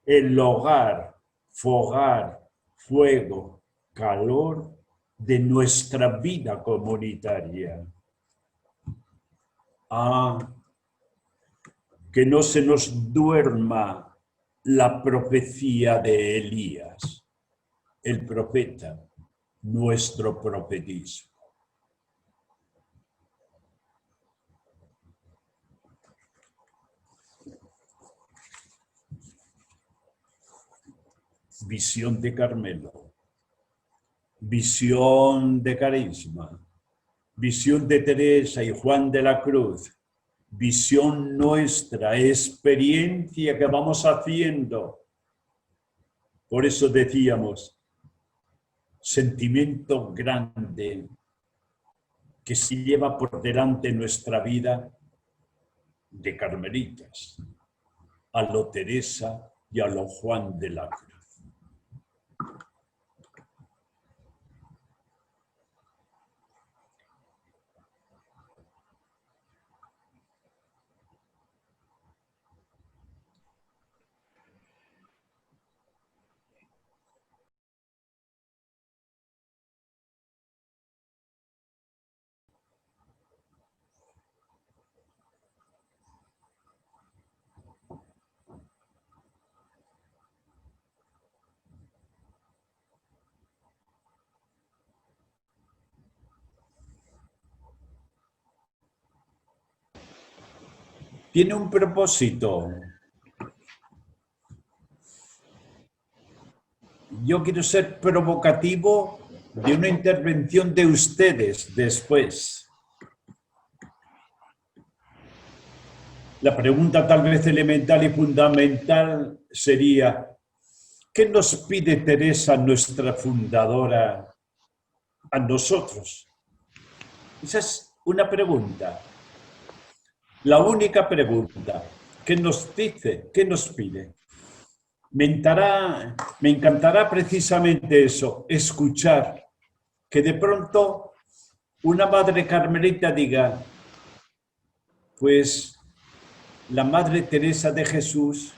el hogar, fogar, fuego, calor de nuestra vida comunitaria. Que no se nos duerma la profecía de Elías, el profeta, nuestro profetismo. Visión de Carmelo, visión de Carisma, visión de Teresa y Juan de la Cruz, visión nuestra, experiencia que vamos haciendo. Por eso decíamos, sentimiento grande que se lleva por delante nuestra vida de carmelitas, a lo Teresa y a lo Juan de la Cruz. Tiene un propósito. Yo quiero ser provocativo de una intervención de ustedes después. La pregunta tal vez elemental y fundamental sería, ¿qué nos pide Teresa, nuestra fundadora, a nosotros? Esa es una pregunta. La única pregunta. ¿Qué nos dice? ¿Qué nos pide? Me encantará precisamente eso, escuchar, que de pronto una madre carmelita diga, pues la Madre Teresa de Jesús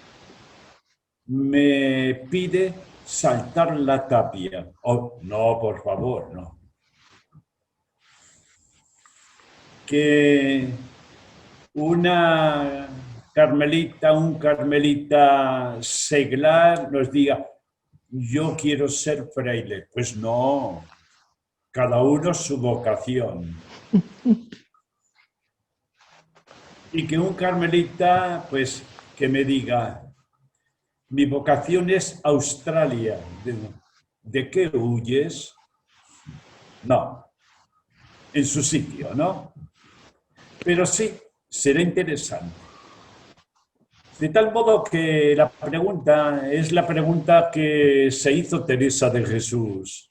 me pide saltar la tapia. Oh, no, por favor, no. Que una carmelita, un carmelita seglar nos diga, yo quiero ser fraile. Pues no, cada uno su vocación. Y que un carmelita, pues, que me diga, mi vocación es Australia. ¿De qué huyes? No, en su sitio, ¿no? Pero sí, será interesante. De tal modo que la pregunta es la pregunta que se hizo Teresa de Jesús.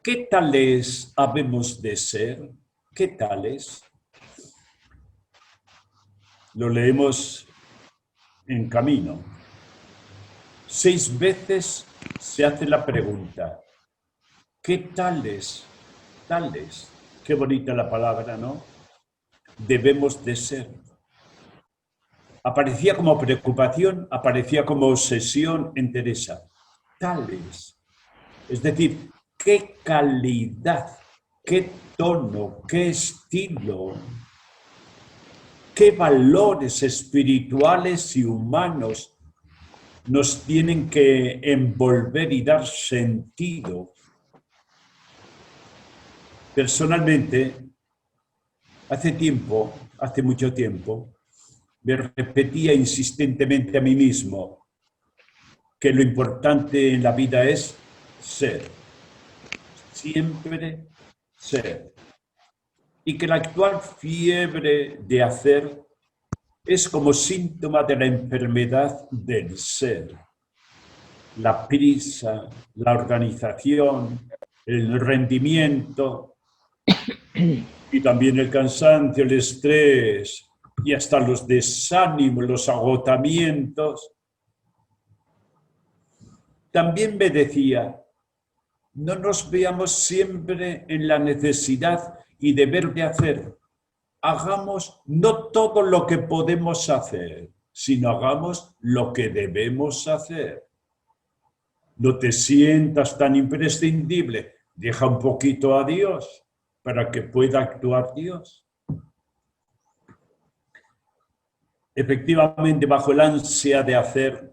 ¿Qué tales habemos de ser? ¿Qué tales? Lo leemos en Camino. 6 veces se hace la pregunta. ¿Qué tales? Tales. Qué bonita la palabra, ¿no? Debemos de ser. Aparecía como preocupación, aparecía como obsesión en Teresa. Tales. Es decir, qué calidad, qué tono, qué estilo, qué valores espirituales y humanos nos tienen que envolver y dar sentido. Personalmente, hace mucho tiempo, me repetía insistentemente a mí mismo, que lo importante en la vida es ser. Siempre ser. Y que la actual fiebre de hacer es como síntoma de la enfermedad del ser. La prisa, la organización, el rendimiento y también el cansancio, el estrés y hasta los desánimos, los agotamientos. También me decía, no nos veamos siempre en la necesidad y deber de hacer. Hagamos no todo lo que podemos hacer, sino hagamos lo que debemos hacer. No te sientas tan imprescindible. Deja un poquito a Dios para que pueda actuar Dios. Efectivamente, bajo el ansia de hacer,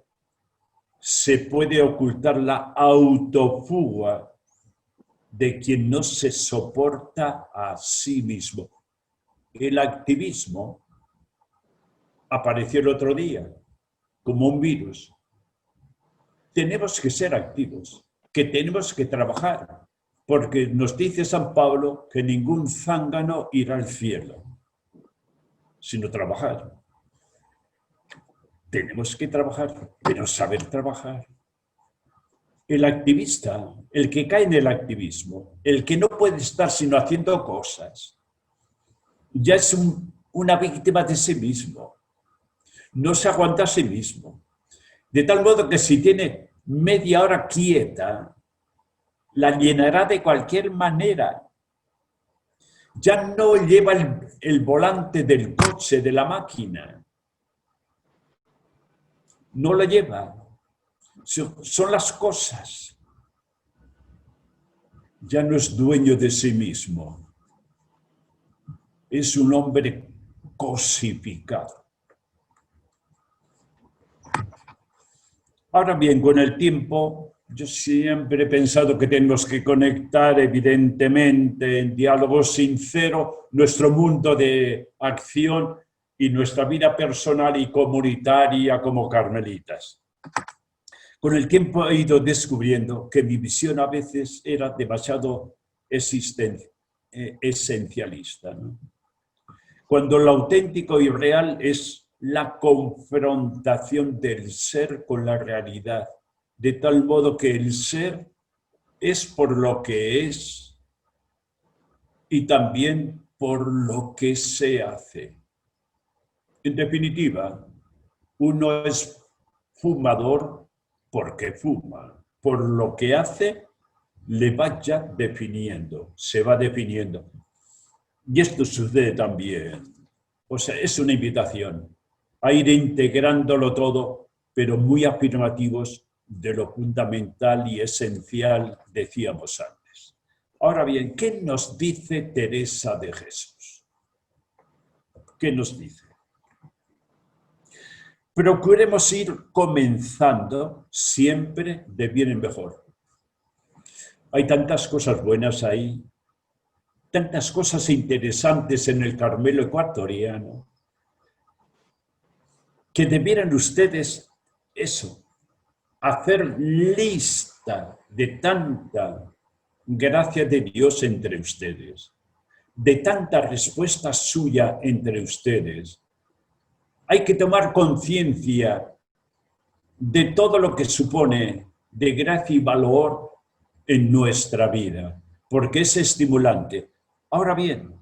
se puede ocultar la autofuga de quien no se soporta a sí mismo. El activismo apareció el otro día como un virus. Tenemos que ser activos, que tenemos que trabajar, porque nos dice San Pablo que ningún zángano irá al cielo, sino trabajar. Tenemos que trabajar, pero saber trabajar. El activista, el que cae en el activismo, el que no puede estar sino haciendo cosas, ya es una víctima de sí mismo. No se aguanta a sí mismo. De tal modo que si tiene media hora quieta, la llenará de cualquier manera. Ya no lleva el volante del coche, de la máquina. No lo lleva. Son las cosas. Ya no es dueño de sí mismo. Es un hombre cosificado. Ahora bien, con el tiempo, yo siempre he pensado que tenemos que conectar, evidentemente, en diálogo sincero, nuestro mundo de acción y nuestra vida personal y comunitaria como carmelitas. Con el tiempo he ido descubriendo que mi visión a veces era demasiado esencialista, ¿no? Cuando lo auténtico y real es la confrontación del ser con la realidad, de tal modo que el ser es por lo que es y también por lo que se hace. En definitiva, uno es fumador porque fuma, por lo que hace le vaya definiendo, se va definiendo. Y esto sucede también. O sea, es una invitación a ir integrándolo todo, pero muy afirmativos de lo fundamental y esencial, decíamos antes. Ahora bien, ¿qué nos dice Teresa de Jesús? ¿Qué nos dice? Procuremos ir comenzando siempre de bien en mejor. Hay tantas cosas buenas ahí, tantas cosas interesantes en el Carmelo ecuatoriano, que debieran ustedes hacer lista de tanta gracia de Dios entre ustedes, de tanta respuesta suya entre ustedes. Hay que tomar conciencia de todo lo que supone de gracia y valor en nuestra vida, porque es estimulante. Ahora bien,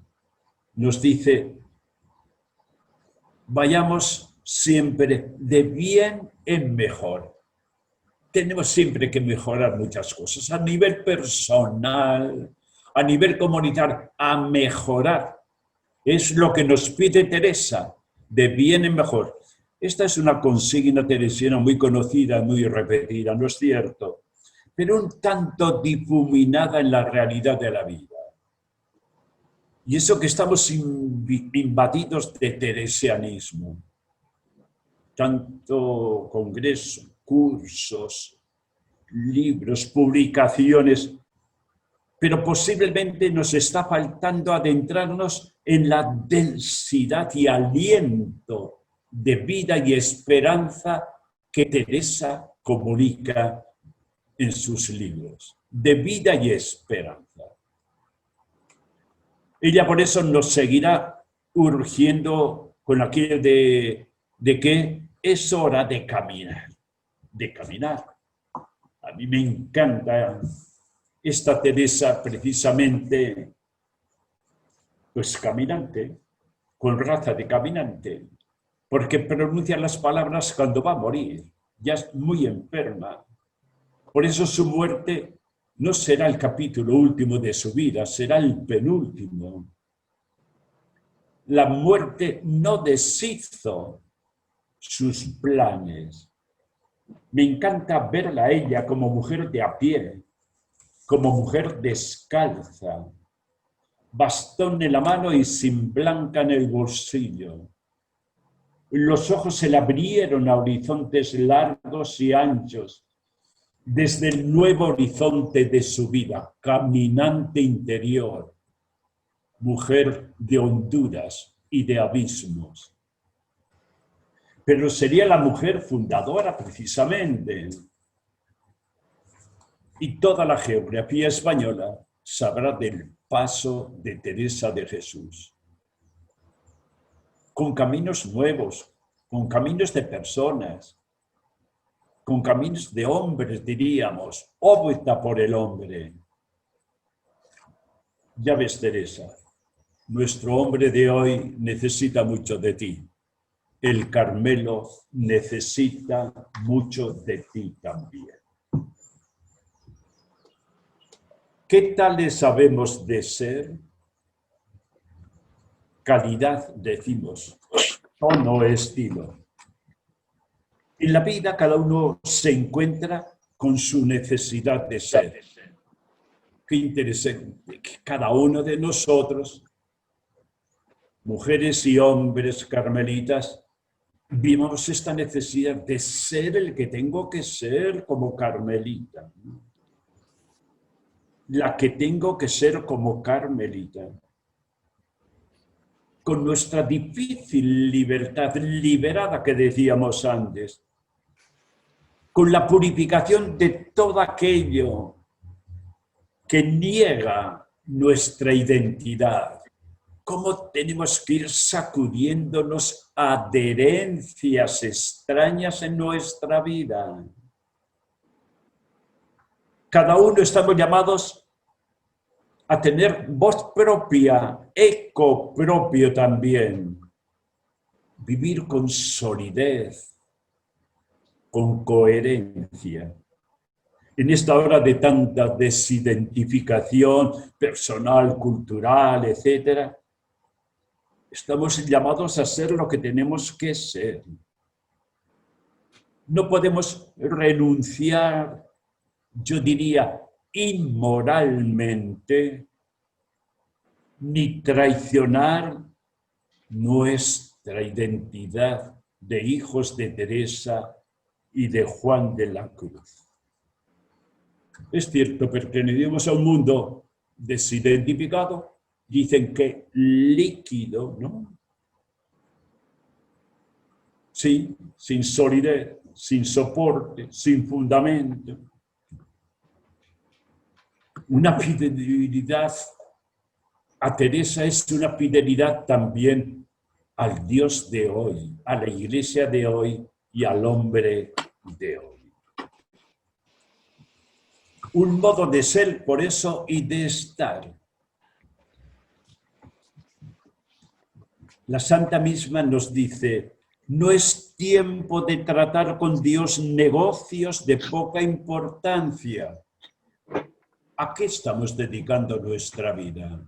nos dice, vayamos siempre de bien en mejor. Tenemos siempre que mejorar muchas cosas, a nivel personal, a nivel comunitario, a mejorar. Es lo que nos pide Teresa, de bien en mejor. Esta es una consigna teresiana muy conocida, muy repetida, ¿no es cierto? Pero un tanto difuminada en la realidad de la vida. Y eso que estamos invadidos de teresianismo. Tanto congresos, cursos, libros, publicaciones, pero posiblemente nos está faltando adentrarnos en la densidad y aliento de vida y esperanza que Teresa comunica en sus libros, de vida y esperanza. Ella por eso nos seguirá urgiendo con aquello de que es hora de caminar, de caminar. A mí me encanta esta Teresa precisamente, pues caminante, con raza de caminante, porque pronuncia las palabras cuando va a morir, ya es muy enferma. Por eso su muerte no será el capítulo último de su vida, será el penúltimo. La muerte no deshizo sus planes. Me encanta verla a ella como mujer de a pie, como mujer descalza, bastón en la mano y sin blanca en el bolsillo. Los ojos se le abrieron a horizontes largos y anchos, desde el nuevo horizonte de su vida, caminante interior, mujer de honduras y de abismos. Pero sería la mujer fundadora precisamente. Y toda la geografía española sabrá del paso de Teresa de Jesús. Con caminos nuevos, con caminos de personas, con caminos de hombres, diríamos, opta por el hombre. Ya ves, Teresa, nuestro hombre de hoy necesita mucho de ti. El Carmelo necesita mucho de ti también. ¿Qué tales sabemos de ser? Calidad, decimos, tono, estilo. En la vida cada uno se encuentra con su necesidad de ser. Qué interesante que cada uno de nosotros, mujeres y hombres carmelitas, vimos esta necesidad de ser el que tengo que ser como carmelita. La que tengo que ser como carmelita. Con nuestra difícil libertad, liberada que decíamos antes, con la purificación de todo aquello que niega nuestra identidad. ¿Cómo tenemos que ir sacudiéndonos adherencias extrañas en nuestra vida? Cada uno estamos llamados a tener voz propia, eco propio también. Vivir con solidez, con coherencia. En esta hora de tanta desidentificación personal, cultural, etc., estamos llamados a ser lo que tenemos que ser. No podemos renunciar, yo diría, inmoralmente, ni traicionar nuestra identidad de hijos de Teresa y de Juan de la Cruz. Es cierto, pertenecemos a un mundo desidentificado, dicen que líquido, ¿no? Sí, sin solidez, sin soporte, sin fundamento. Una fidelidad a Teresa es una fidelidad también al Dios de hoy, a la Iglesia de hoy y al hombre de hoy. Un modo de ser, por eso, y de estar. La Santa misma nos dice, no es tiempo de tratar con Dios negocios de poca importancia. ¿A qué estamos dedicando nuestra vida?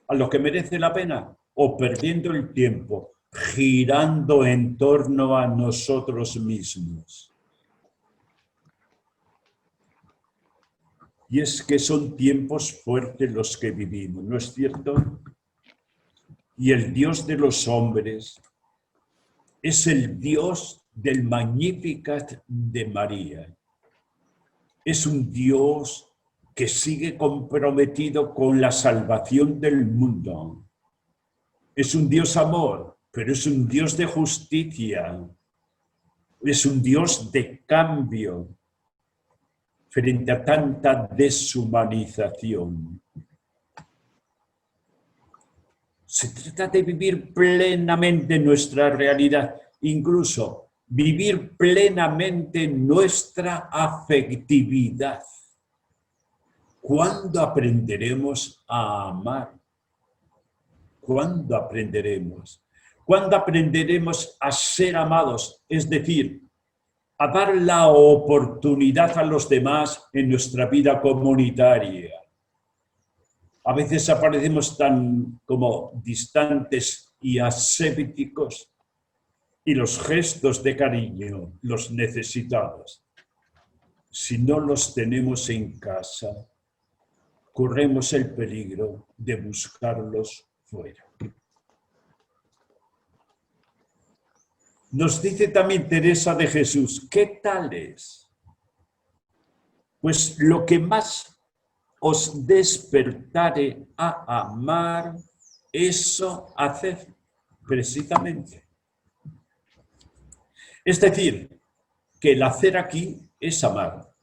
¿A lo que merece la pena? ¿O perdiendo el tiempo, girando en torno a nosotros mismos? Y es que son tiempos fuertes los que vivimos, ¿no es cierto? Y el Dios de los hombres es el Dios del Magnificat de María. Es un Dios que sigue comprometido con la salvación del mundo. Es un Dios amor, pero es un Dios de justicia. Es un Dios de cambio frente a tanta deshumanización. Se trata de vivir plenamente nuestra realidad, incluso vivir plenamente nuestra afectividad. ¿Cuándo aprenderemos a amar? ¿Cuándo aprenderemos? ¿Cuándo aprenderemos a ser amados? Es decir, a dar la oportunidad a los demás en nuestra vida comunitaria. A veces aparecemos tan como distantes y asépticos, y los gestos de cariño los necesitamos. Si no los tenemos en casa, corremos el peligro de buscarlos fuera. Nos dice también Teresa de Jesús, ¿qué tal es? Pues lo que más os despertare a amar, eso haced precisamente. Es decir, que el hacer aquí es amar.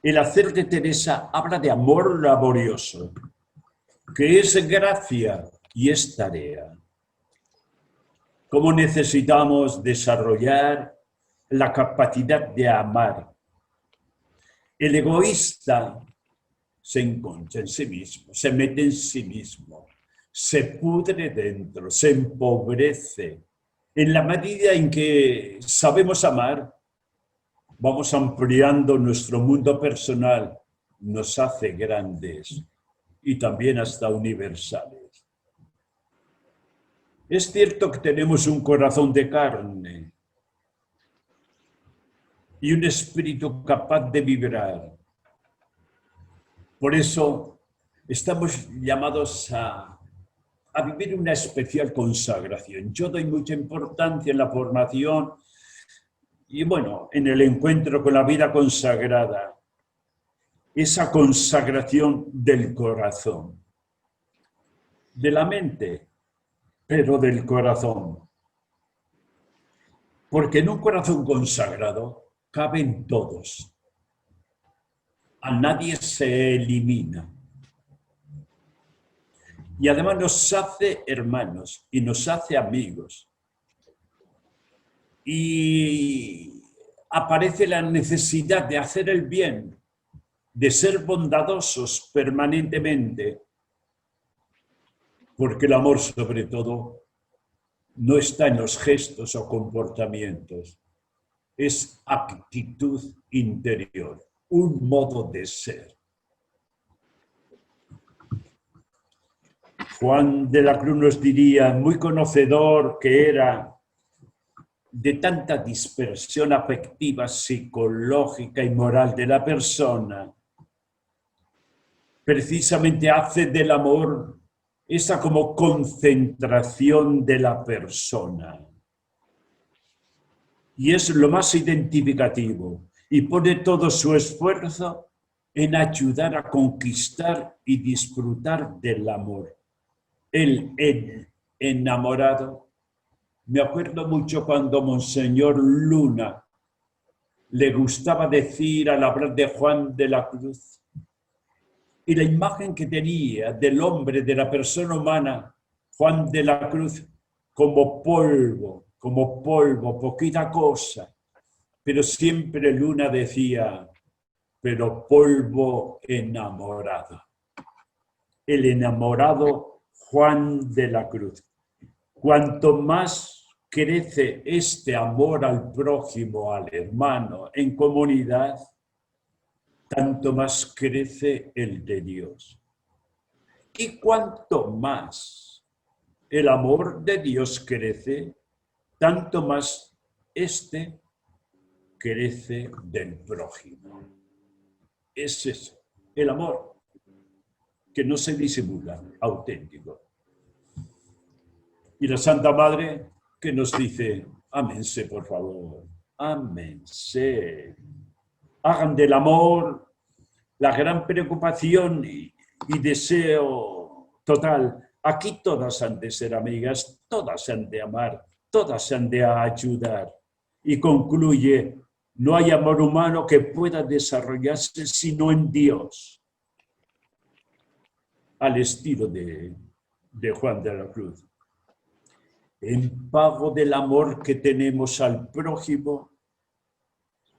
El hacer de Teresa habla de amor laborioso, que es gracia y es tarea. ¿Cómo necesitamos desarrollar la capacidad de amar? El egoísta se enconcha en sí mismo, se mete en sí mismo, se pudre dentro, se empobrece. En la medida en que sabemos amar, vamos ampliando nuestro mundo personal, nos hace grandes y también hasta universales. Es cierto que tenemos un corazón de carne y un espíritu capaz de vibrar. Por eso estamos llamados a vivir una especial consagración. Yo doy mucha importancia en la formación y bueno, en el encuentro con la vida consagrada, esa consagración del corazón, de la mente, pero del corazón. Porque en un corazón consagrado caben todos. A nadie se elimina. Y además nos hace hermanos y nos hace amigos. Y aparece la necesidad de hacer el bien, de ser bondadosos permanentemente, porque el amor sobre todo no está en los gestos o comportamientos, es actitud interior, un modo de ser. Juan de la Cruz nos diría, muy conocedor que era de tanta dispersión afectiva, psicológica y moral de la persona, precisamente hace del amor esa como concentración de la persona. Y es lo más identificativo y pone todo su esfuerzo en ayudar a conquistar y disfrutar del amor. El enamorado. Me acuerdo mucho cuando Monseñor Luna le gustaba decir al hablar de Juan de la Cruz y la imagen que tenía del hombre, de la persona humana, Juan de la Cruz, como polvo, poquita cosa, pero siempre Luna decía, pero polvo enamorado. El enamorado Juan de la Cruz. Cuanto más crece este amor al prójimo, al hermano, en comunidad, tanto más crece el de Dios. Y cuanto más el amor de Dios crece, tanto más este crece del prójimo. Ese es el amor que no se disimula, auténtico. Y la Santa Madre que nos dice, ámense por favor, ámense. Hagan del amor la gran preocupación y deseo total. Aquí todas han de ser amigas, todas han de amar, todas han de ayudar. Y concluye, no hay amor humano que pueda desarrollarse sino en Dios, al estilo de Juan de la Cruz. En pago del amor que tenemos al prójimo,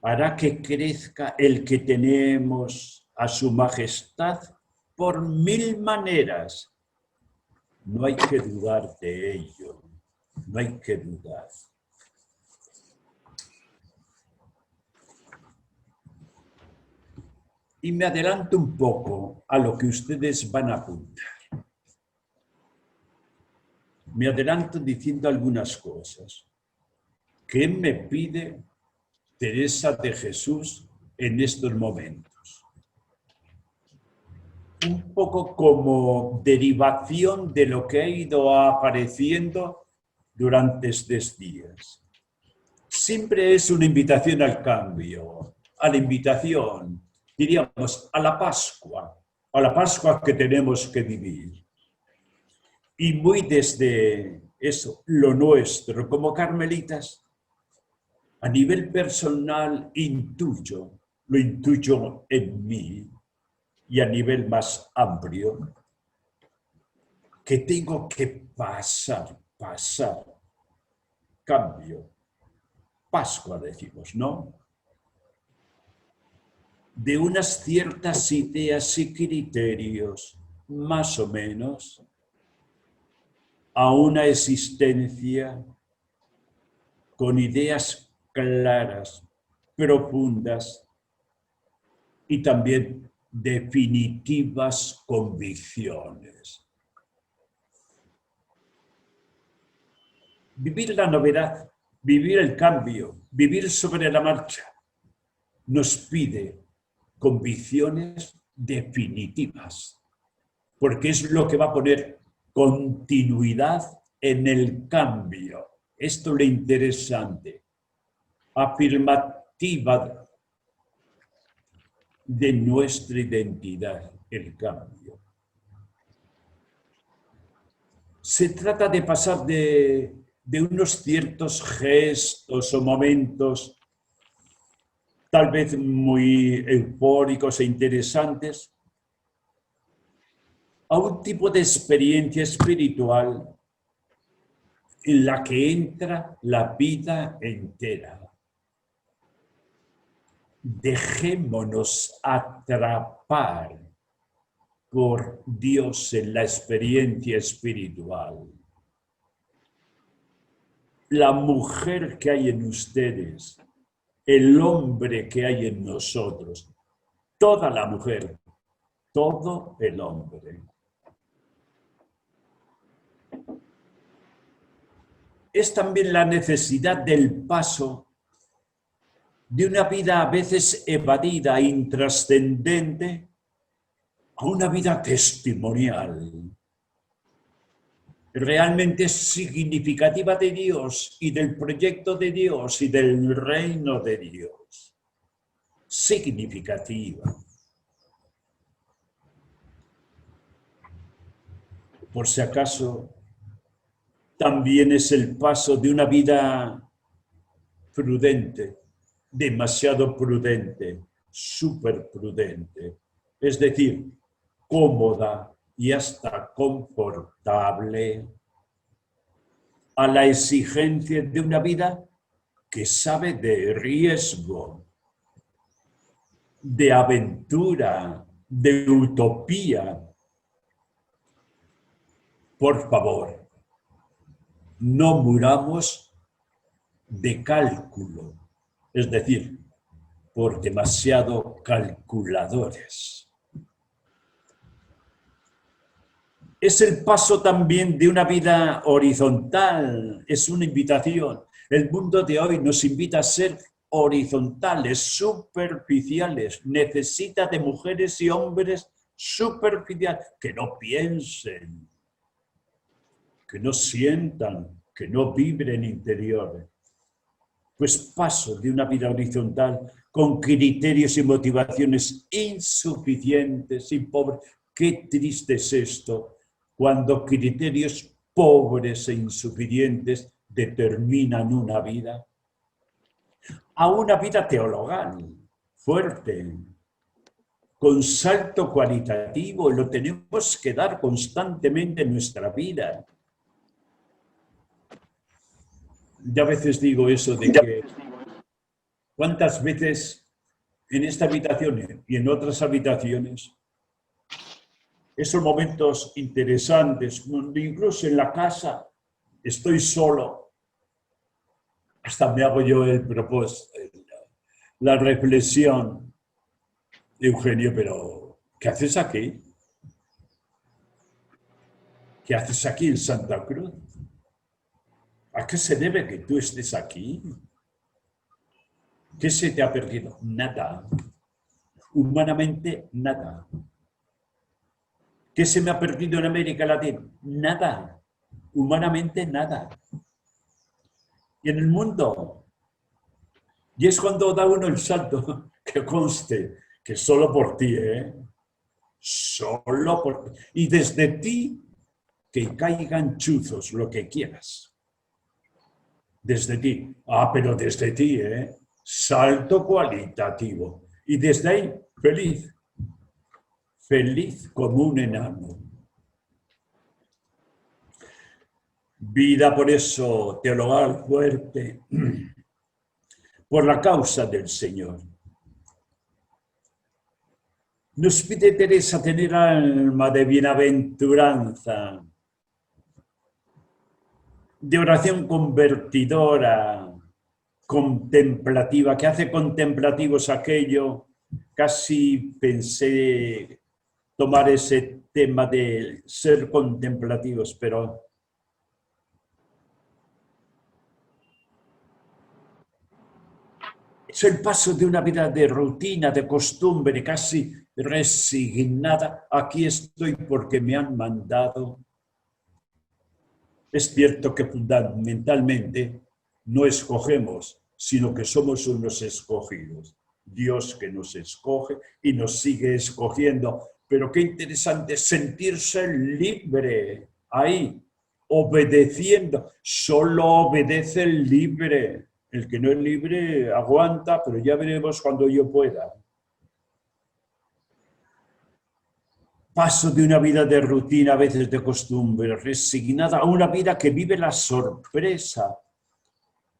hará que crezca el que tenemos a su majestad por 1000 maneras. No hay que dudar de ello, no hay que dudar. Y me adelanto un poco a lo que ustedes van a apuntar. Me adelanto diciendo algunas cosas. ¿Qué me pide Teresa de Jesús en estos momentos? Un poco como derivación de lo que ha ido apareciendo durante estos días. Siempre es una invitación al cambio, a la invitación, diríamos, a la Pascua que tenemos que vivir. Y muy desde eso, lo nuestro, como carmelitas, a nivel personal lo intuyo en mí y a nivel más amplio, que tengo que pasar, cambio, Pascua decimos, ¿no? De unas ciertas ideas y criterios, más o menos, a una existencia con ideas claras, profundas y también definitivas convicciones. Vivir la novedad, vivir el cambio, vivir sobre la marcha, nos pide convicciones definitivas, porque es lo que va a poner continuidad en el cambio. Esto es lo interesante. Afirmativa de nuestra identidad, el cambio. Se trata de pasar de unos ciertos gestos o momentos tal vez muy eufóricos e interesantes, a un tipo de experiencia espiritual en la que entra la vida entera. Dejémonos atrapar por Dios en la experiencia espiritual. La mujer que hay en ustedes, el hombre que hay en nosotros, toda la mujer, todo el hombre. Es también la necesidad del paso de una vida a veces evadida, intrascendente, a una vida testimonial, realmente significativa de Dios y del proyecto de Dios y del reino de Dios. Significativa. Por si acaso, también es el paso de una vida prudente, demasiado prudente, súper prudente, es decir, cómoda y hasta confortable, a la exigencia de una vida que sabe de riesgo, de aventura, de utopía. Por favor, no muramos de cálculo, es decir, por demasiado calculadores. Es el paso también de una vida horizontal, es una invitación. El mundo de hoy nos invita a ser horizontales, superficiales. Necesita de mujeres y hombres superficiales, que no piensen, que no sientan, que no vibren interiores. Pues paso de una vida horizontal con criterios y motivaciones insuficientes y pobres. Qué triste es esto, cuando criterios pobres e insuficientes determinan una vida. a una vida teologal fuerte, con salto cualitativo, lo tenemos que dar constantemente en nuestra vida. Yo a veces digo eso de que cuántas veces en esta habitación y en otras habitaciones, esos momentos interesantes, incluso en la casa, estoy solo, hasta me hago yo el propósito, la reflexión, Eugenio, pero ¿qué haces aquí? ¿Qué haces aquí en Santa Cruz? ¿A qué se debe que tú estés aquí? ¿Qué se te ha perdido? Nada. Humanamente, nada. ¿Qué se me ha perdido en América Latina? Nada. Humanamente, nada. Y en el mundo. Y es cuando da uno el salto, que conste, que solo por ti, ¿eh? Solo por ti. Y desde ti, que caigan chuzos, lo que quieras. Desde ti. Ah, pero desde ti, ¿eh? Salto cualitativo. Y desde ahí, feliz. Feliz como un enano. Vida por eso, teologal fuerte, por la causa del Señor. Nos pide Teresa tener alma de bienaventuranza, de oración convertidora, contemplativa, que hace contemplativos aquello. Casi pensé tomar ese tema de ser contemplativos, pero es el paso de una vida de rutina, de costumbre, casi resignada. Aquí estoy porque me han mandado. Es cierto que fundamentalmente no escogemos, sino que somos unos escogidos. Dios que nos escoge y nos sigue escogiendo. Pero qué interesante sentirse libre ahí, obedeciendo. Solo obedece el libre. El que no es libre aguanta, pero ya veremos cuando yo pueda. Paso de una vida de rutina, a veces de costumbre, resignada, a una vida que vive la sorpresa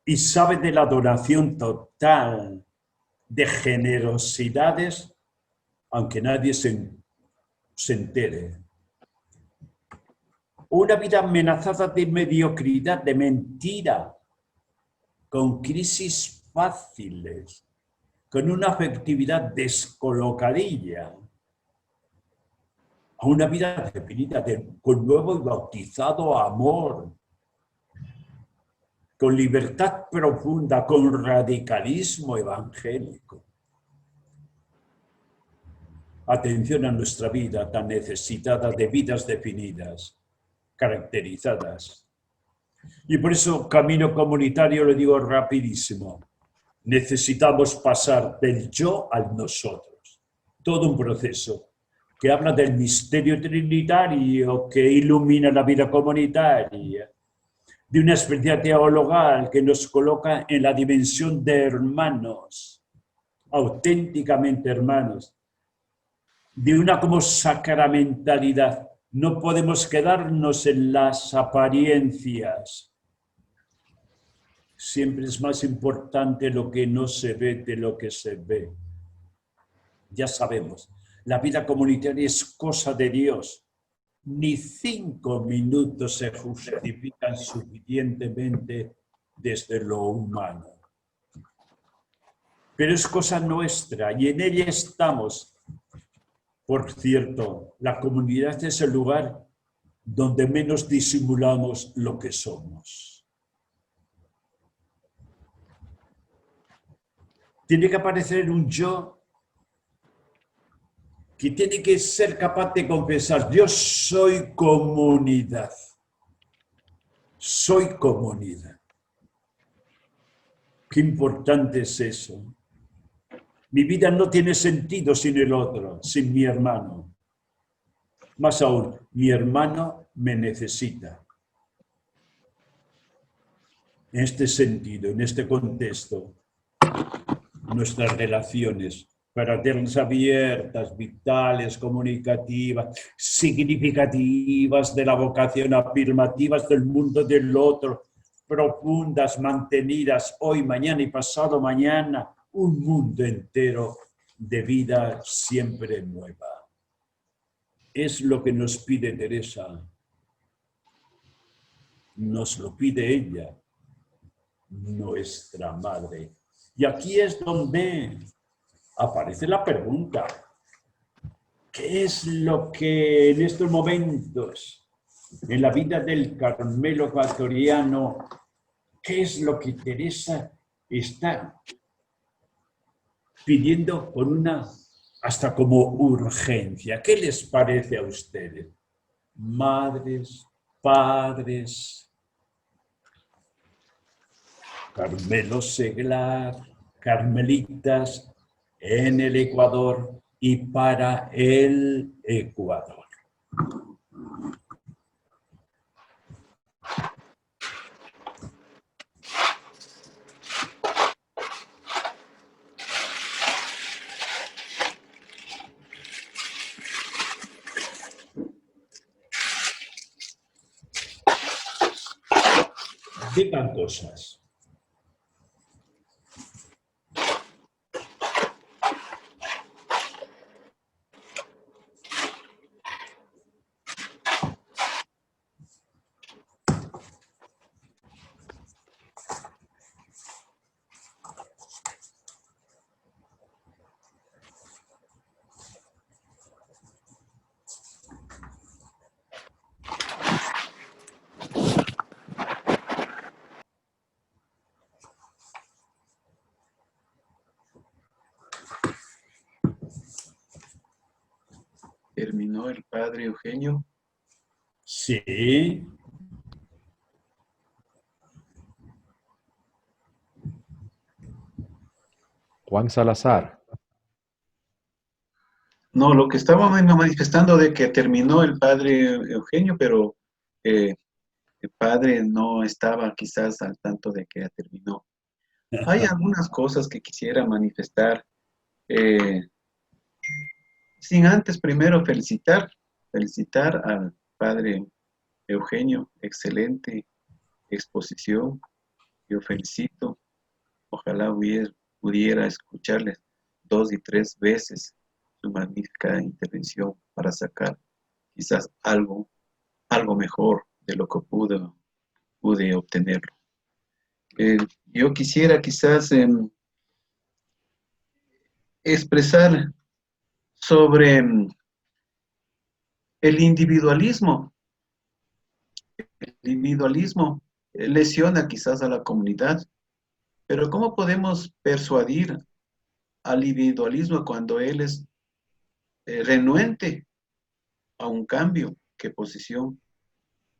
y sabe de la adoración total, de generosidades, aunque nadie se entere. Una vida amenazada de mediocridad, de mentira, con crisis fáciles, con una afectividad descolocadilla, a una vida definida con nuevo y bautizado amor, con libertad profunda, con radicalismo evangélico. Atención a nuestra vida tan necesitada de vidas definidas, caracterizadas. Y por eso, camino comunitario, lo digo rapidísimo. Necesitamos pasar del yo al nosotros. Todo un proceso que habla del misterio trinitario, que ilumina la vida comunitaria, de una experiencia teologal que nos coloca en la dimensión de hermanos, auténticamente hermanos, de una como sacramentalidad. No podemos quedarnos en las apariencias. Siempre es más importante lo que no se ve de lo que se ve. Ya sabemos, la vida comunitaria es cosa de Dios. Ni 5 minutos se justifican suficientemente desde lo humano. Pero es cosa nuestra y en ella estamos. Por cierto, la comunidad es el lugar donde menos disimulamos lo que somos. Tiene que aparecer un yo que tiene que ser capaz de confesar, yo soy comunidad. Soy comunidad. Qué importante es eso. Mi vida no tiene sentido sin el otro, sin mi hermano. Más aún, mi hermano me necesita. En este sentido, en este contexto, nuestras relaciones fraternas abiertas, vitales, comunicativas, significativas de la vocación, afirmativas del mundo del otro, profundas, mantenidas hoy, mañana y pasado mañana, un mundo entero de vida siempre nueva. Es lo que nos pide Teresa. Nos lo pide ella, nuestra madre. Y aquí es donde aparece la pregunta. ¿Qué es lo que en estos momentos, en la vida del Carmelo ecuatoriano, qué es lo que Teresa está pidiendo con una, hasta como urgencia? ¿Qué les parece a ustedes? Madres, padres, Carmelo Seglar, carmelitas en el Ecuador y para el Ecuador. Digan cosas. ¿Terminó el padre Eugenio? Sí. Juan Salazar. No, lo que estábamos manifestando de que terminó el padre Eugenio, pero el padre no estaba quizás al tanto de que ya terminó. Hay algunas cosas que quisiera manifestar, sin antes primero felicitar al padre Eugenio, excelente exposición, yo felicito, ojalá pudiera escucharles 2 y 3 veces su magnífica intervención para sacar quizás algo mejor de lo que pude obtenerlo. Yo quisiera quizás expresar sobre el individualismo. El individualismo lesiona quizás a la comunidad, pero ¿cómo podemos persuadir al individualismo cuando él es renuente a un cambio? ¿Qué posición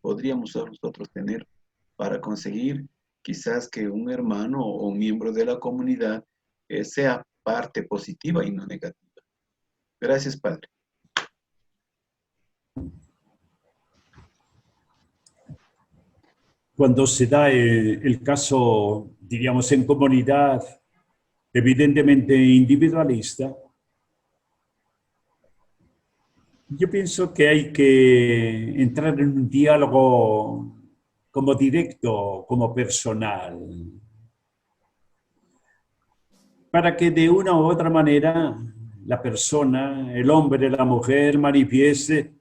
podríamos nosotros tener para conseguir quizás que un hermano o un miembro de la comunidad sea parte positiva y no negativa? Gracias, Padre. Cuando se da el caso, diríamos, en comunidad, evidentemente individualista, yo pienso que hay que entrar en un diálogo como directo, como personal, para que de una u otra manera la persona, el hombre, la mujer, manifieste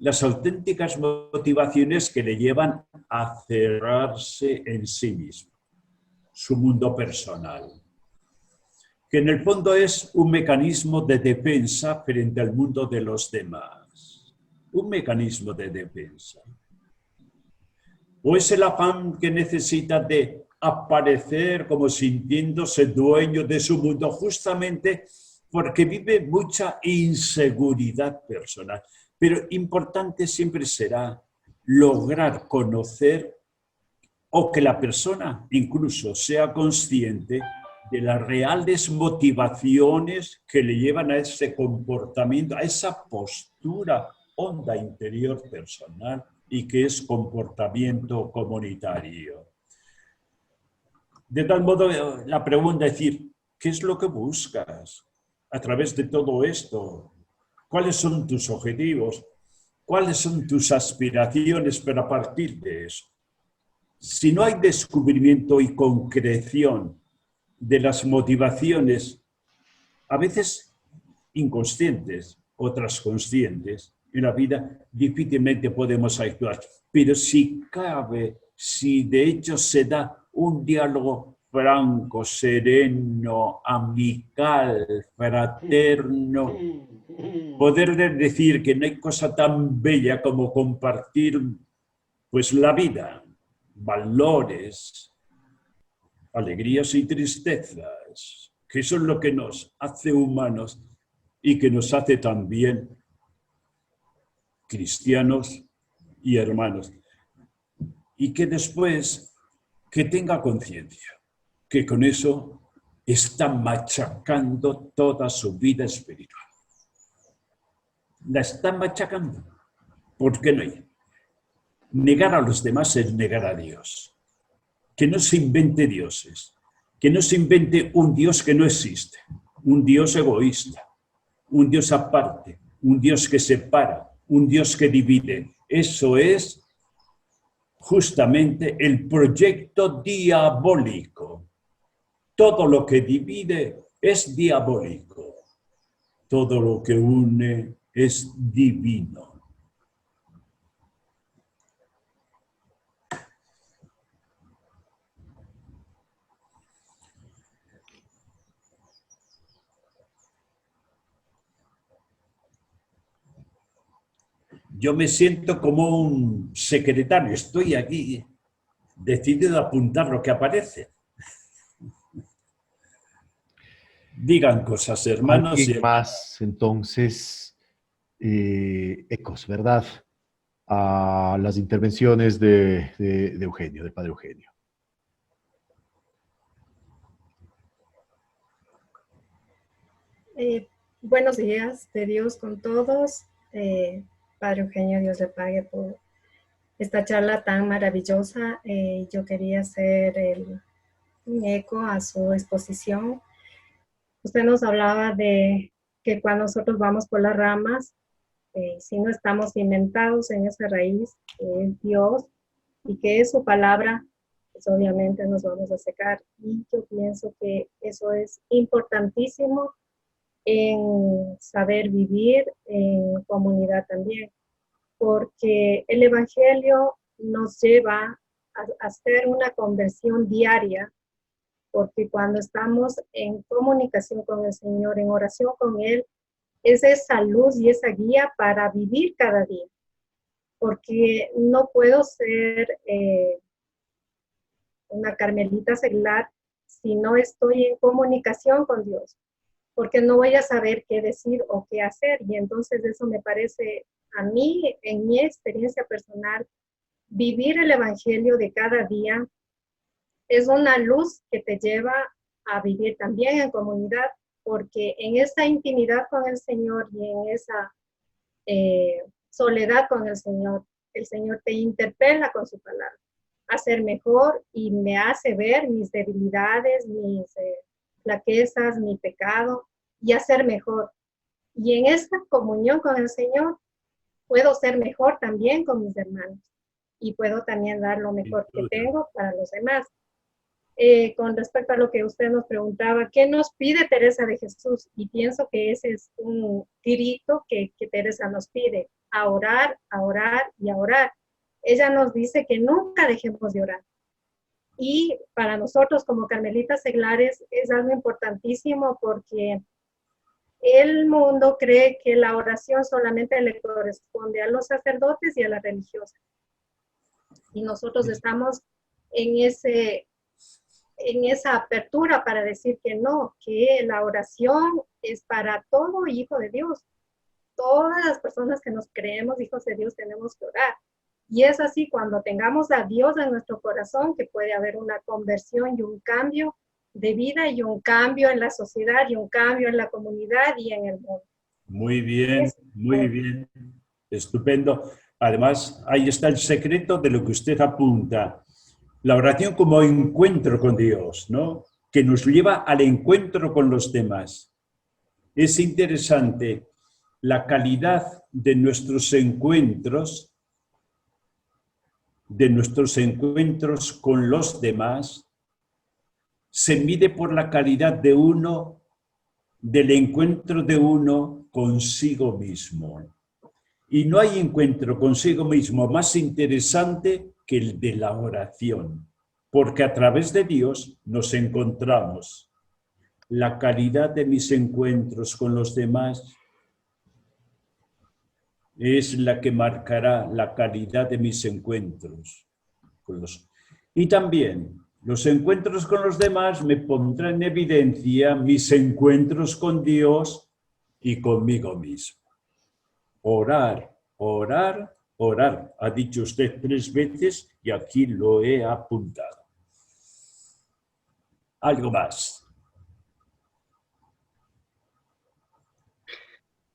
las auténticas motivaciones que le llevan a cerrarse en sí mismo, su mundo personal, que en el fondo es un mecanismo de defensa frente al mundo de los demás, un mecanismo de defensa. O es el afán que necesita de aparecer como sintiéndose dueño de su mundo, justamente porque vive mucha inseguridad personal. Pero importante siempre será lograr conocer o que la persona incluso sea consciente de las reales motivaciones que le llevan a ese comportamiento, a esa postura honda interior personal y que es comportamiento comunitario. De tal modo, la pregunta es decir, ¿qué es lo que buscas a través de todo esto? ¿Cuáles son tus objetivos? ¿Cuáles son tus aspiraciones para partir de eso? Si no hay descubrimiento y concreción de las motivaciones, a veces inconscientes, otras conscientes, en la vida difícilmente podemos actuar. Pero si cabe, si de hecho se da un diálogo franco, sereno, amical, fraterno, poder decir que no hay cosa tan bella como compartir pues la vida, valores, alegrías y tristezas, que eso es lo que nos hace humanos y que nos hace también cristianos y hermanos. Y que después, que tenga conciencia, que con eso está machacando toda su vida espiritual. La está machacando. ¿Por qué no hay? Negar a los demás es negar a Dios. Que no se invente dioses, que no se invente un Dios que no existe, un Dios egoísta, un Dios aparte, un Dios que separa, un Dios que divide. Eso es justamente el proyecto diabólico. Todo lo que divide es diabólico. Todo lo que une es divino. Yo me siento como un secretario, estoy aquí decidido a apuntar lo que aparece. Digan cosas, hermanos. Alguien más, entonces, ecos, ¿verdad? A las intervenciones de Eugenio, del Padre Eugenio. Buenos días de Dios con todos. Padre Eugenio, Dios le pague por esta charla tan maravillosa. Yo quería hacer un eco a su exposición. Usted nos hablaba de que cuando nosotros vamos por las ramas, si no estamos cimentados en esa raíz, que es Dios, y que es su palabra, pues obviamente nos vamos a secar. Y yo pienso que eso es importantísimo en saber vivir en comunidad también, porque el Evangelio nos lleva a hacer una conversión diaria, porque cuando estamos en comunicación con el Señor, en oración con Él, es esa luz y esa guía para vivir cada día, porque no puedo ser una carmelita seglar si no estoy en comunicación con Dios, porque no voy a saber qué decir o qué hacer. Y entonces eso me parece, a mí, en mi experiencia personal, vivir el Evangelio de cada día es una luz que te lleva a vivir también en comunidad, porque en esa intimidad con el Señor y en esa soledad con el Señor te interpela con su palabra a ser mejor y me hace ver mis debilidades, mis flaquezas, mi pecado, y hacer mejor. Y en esta comunión con el Señor puedo ser mejor también con mis hermanos y puedo también dar lo mejor que tengo para los demás. Con respecto a lo que usted nos preguntaba, ¿qué nos pide Teresa de Jesús? Y pienso que ese es un grito que Teresa nos pide, a orar y a orar. Ella nos dice que nunca dejemos de orar. Y para nosotros como carmelitas seglares es algo importantísimo, porque el mundo cree que la oración solamente le corresponde a los sacerdotes y a las religiosas. Y nosotros estamos en esa apertura para decir que no, que la oración es para todo hijo de Dios. Todas las personas que nos creemos hijos de Dios tenemos que orar. Y es así cuando tengamos a Dios en nuestro corazón que puede haber una conversión y un cambio de vida y un cambio en la sociedad y un cambio en la comunidad y en el mundo. Muy bien, muy bien. Estupendo. Además, ahí está el secreto de lo que usted apunta. La oración como encuentro con Dios, ¿no? Que nos lleva al encuentro con los demás. Es interesante la calidad de nuestros encuentros con los demás, se mide por la calidad de uno, del encuentro de uno consigo mismo. Y no hay encuentro consigo mismo más interesante que el de la oración, porque a través de Dios nos encontramos. La calidad de mis encuentros con los demás es la que marcará la calidad de mis encuentros con los... Y también los encuentros con los demás me pondrán en evidencia mis encuentros con Dios y conmigo mismo. Orar, orar, orar. Ha dicho usted 3 veces y aquí lo he apuntado. Algo más.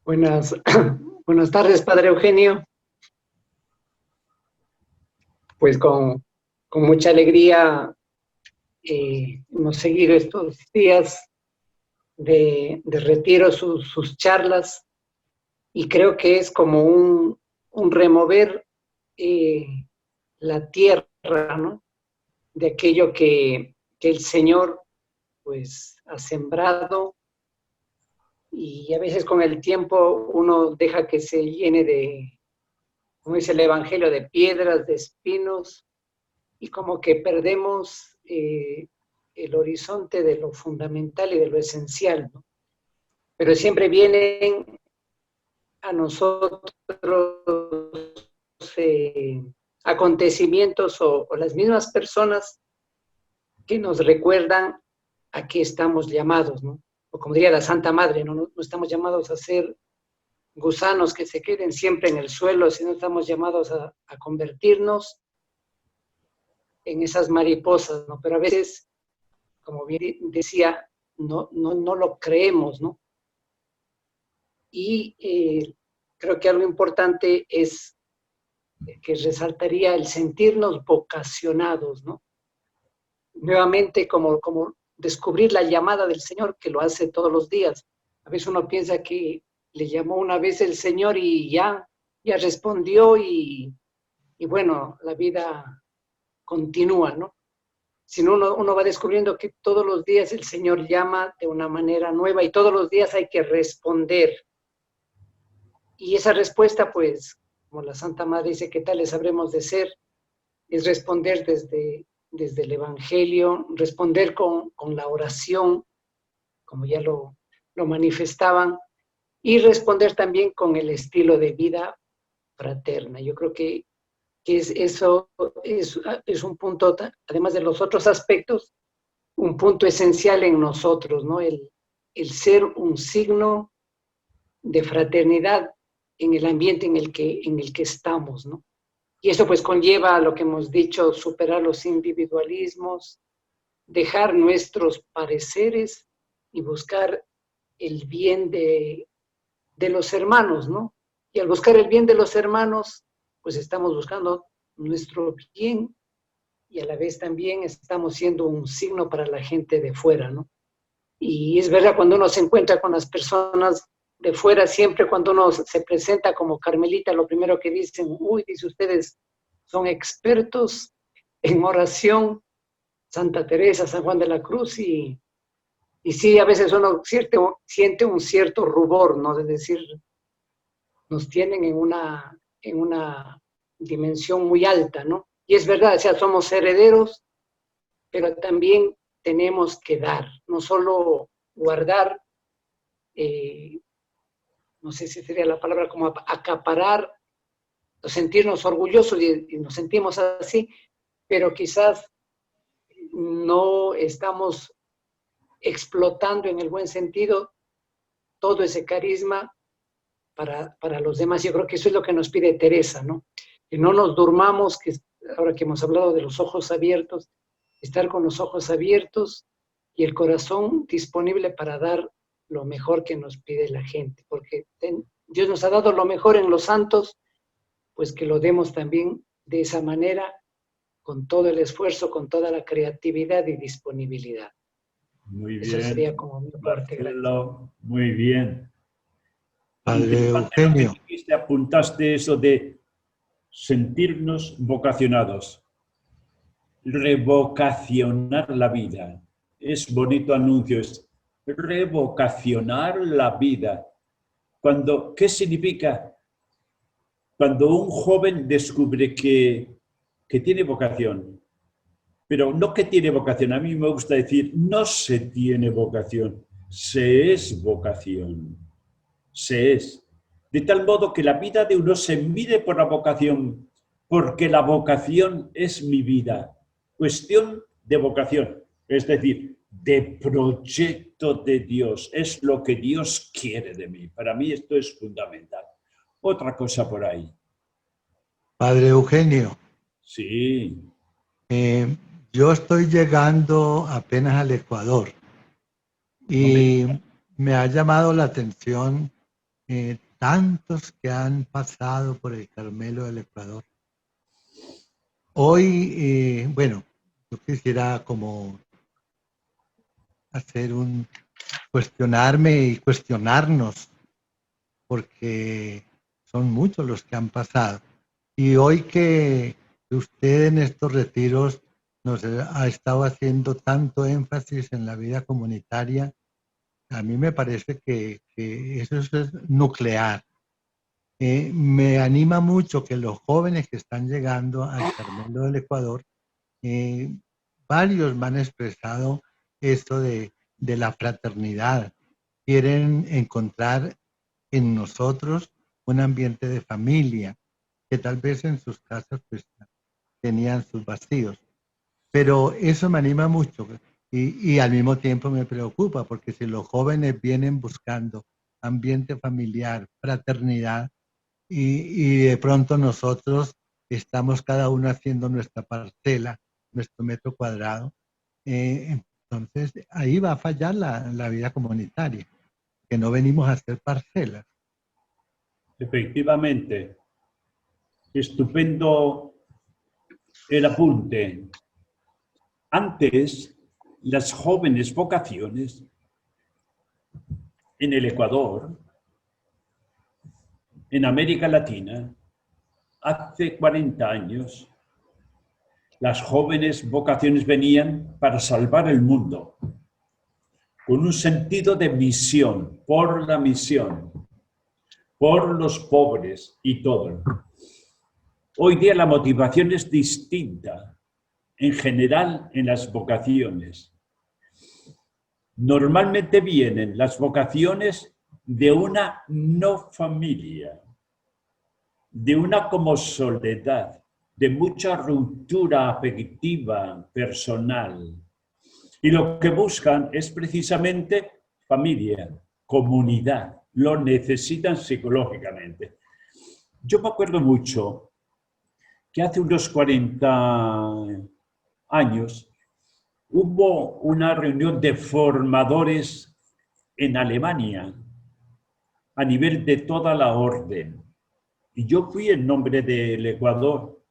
Buenas tardes, Padre Eugenio. Pues con mucha alegría hemos seguido estos días de retiro, sus charlas, y creo que es como un remover la tierra, ¿no? De aquello que el Señor pues ha sembrado, y a veces con el tiempo uno deja que se llene de, como dice el Evangelio, de piedras, de espinos, y como que perdemos el horizonte de lo fundamental y de lo esencial, ¿no? Pero siempre vienen a nosotros acontecimientos o las mismas personas que nos recuerdan a qué estamos llamados, ¿no? O como diría la Santa Madre, no estamos llamados a ser gusanos que se queden siempre en el suelo, sino estamos llamados a convertirnos en esas mariposas, ¿no? Pero a veces, como bien decía, no lo creemos, ¿no? Y creo que algo importante es que resaltaría el sentirnos vocacionados, ¿no? Nuevamente, como descubrir la llamada del Señor, que lo hace todos los días. A veces uno piensa que le llamó una vez el Señor y ya respondió, y bueno, la vida continúa, ¿no? Sino uno va descubriendo que todos los días el Señor llama de una manera nueva y todos los días hay que responder. Y esa respuesta, pues, como la Santa Madre dice, ¿qué tales habremos de ser? Es responder desde el Evangelio, responder con la oración, como ya lo manifestaban, y responder también con el estilo de vida fraterna. Yo creo que eso es un punto, además de los otros aspectos, un punto esencial en nosotros, ¿no? El ser un signo de fraternidad en el ambiente en el que estamos, ¿no? Y eso pues conlleva a lo que hemos dicho, superar los individualismos, dejar nuestros pareceres y buscar el bien de los hermanos, ¿no? Y al buscar el bien de los hermanos, pues estamos buscando nuestro bien y a la vez también estamos siendo un signo para la gente de fuera, ¿no? Y es verdad, cuando uno se encuentra con las personas de fuera, siempre cuando uno se presenta como carmelita, lo primero que dicen, dice, ustedes son expertos en oración, Santa Teresa, San Juan de la Cruz, y sí, a veces uno siente un cierto rubor, ¿no? Es decir, nos tienen en una dimensión muy alta, ¿no? Y es verdad, o sea, somos herederos, pero también tenemos que dar, no solo guardar, no sé si sería la palabra, como acaparar, o sentirnos orgullosos, y nos sentimos así, pero quizás no estamos explotando en el buen sentido todo ese carisma para los demás. Yo creo que eso es lo que nos pide Teresa, ¿no? Que no nos durmamos, que ahora que hemos hablado de los ojos abiertos, estar con los ojos abiertos y el corazón disponible para dar lo mejor que nos pide la gente, porque Dios nos ha dado lo mejor en los santos, pues que lo demos también de esa manera, con todo el esfuerzo, con toda la creatividad y disponibilidad. Muy Eso bien. sería como mi parte. Gracias. Marcelo, muy bien. Padre Interesante lo que Eugenio. dijiste, apuntaste eso de sentirnos vocacionados. Revocacionar la vida. Es bonito anuncio, es revocacionar la vida. ¿Qué significa? Cuando un joven descubre que tiene vocación, pero no que tiene vocación, a mí me gusta decir, no se tiene vocación, se es vocación, se es. De tal modo que la vida de uno se mide por la vocación, porque la vocación es mi vida. Cuestión de vocación, es decir, de proyecto de Dios, es lo que Dios quiere de mí. Para mí esto es fundamental. Otra cosa por ahí. Padre Eugenio, Sí, yo estoy llegando apenas al Ecuador y me ha llamado la atención tantos que han pasado por el Carmelo del Ecuador. Hoy, bueno, yo quisiera como hacer cuestionarme y cuestionarnos, porque son muchos los que han pasado. Y hoy que usted en estos retiros nos ha estado haciendo tanto énfasis en la vida comunitaria, a mí me parece que eso es nuclear. Me anima mucho que los jóvenes que están llegando al Carmelo del Ecuador, varios me han expresado esto de la fraternidad. Quieren encontrar en nosotros un ambiente de familia, que tal vez en sus casas pues tenían sus vacíos. Pero eso me anima mucho y al mismo tiempo me preocupa, porque si los jóvenes vienen buscando ambiente familiar, fraternidad, y de pronto nosotros estamos cada uno haciendo nuestra parcela, nuestro metro cuadrado, entonces ahí va a fallar la vida comunitaria, que no venimos a hacer parcelas. efectivamente. Estupendo el apunte. Antes, las jóvenes vocaciones en el Ecuador, en América Latina, hace 40 años, las jóvenes vocaciones venían para salvar el mundo, con un sentido de misión, por la misión, por los pobres y todo. Hoy día la motivación es distinta, en general en las vocaciones. Normalmente vienen las vocaciones de una no familia, de una como soledad, de mucha ruptura afectiva, personal. Y lo que buscan es precisamente familia, comunidad, lo necesitan psicológicamente. Yo me acuerdo mucho que hace unos 40 años hubo una reunión de formadores en Alemania a nivel de toda la orden. Y yo fui en nombre del Ecuador.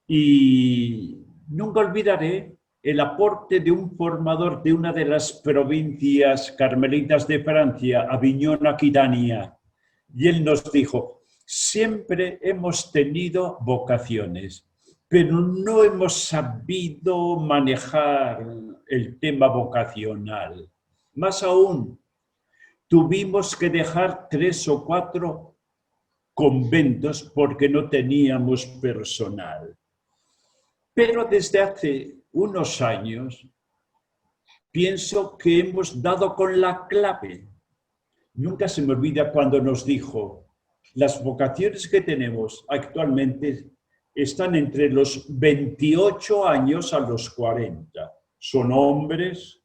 Y nunca olvidaré el aporte de un formador de una de las provincias carmelitas de Francia, Aviñón, Aquitania. Y él nos dijo, siempre hemos tenido vocaciones, pero no hemos sabido manejar el tema vocacional. Más aún, tuvimos que dejar 3 o 4 conventos porque no teníamos personal. Pero desde hace unos años pienso que hemos dado con la clave. Nunca se me olvida cuando nos dijo, las vocaciones que tenemos actualmente están entre los 28 años a los 40. Son hombres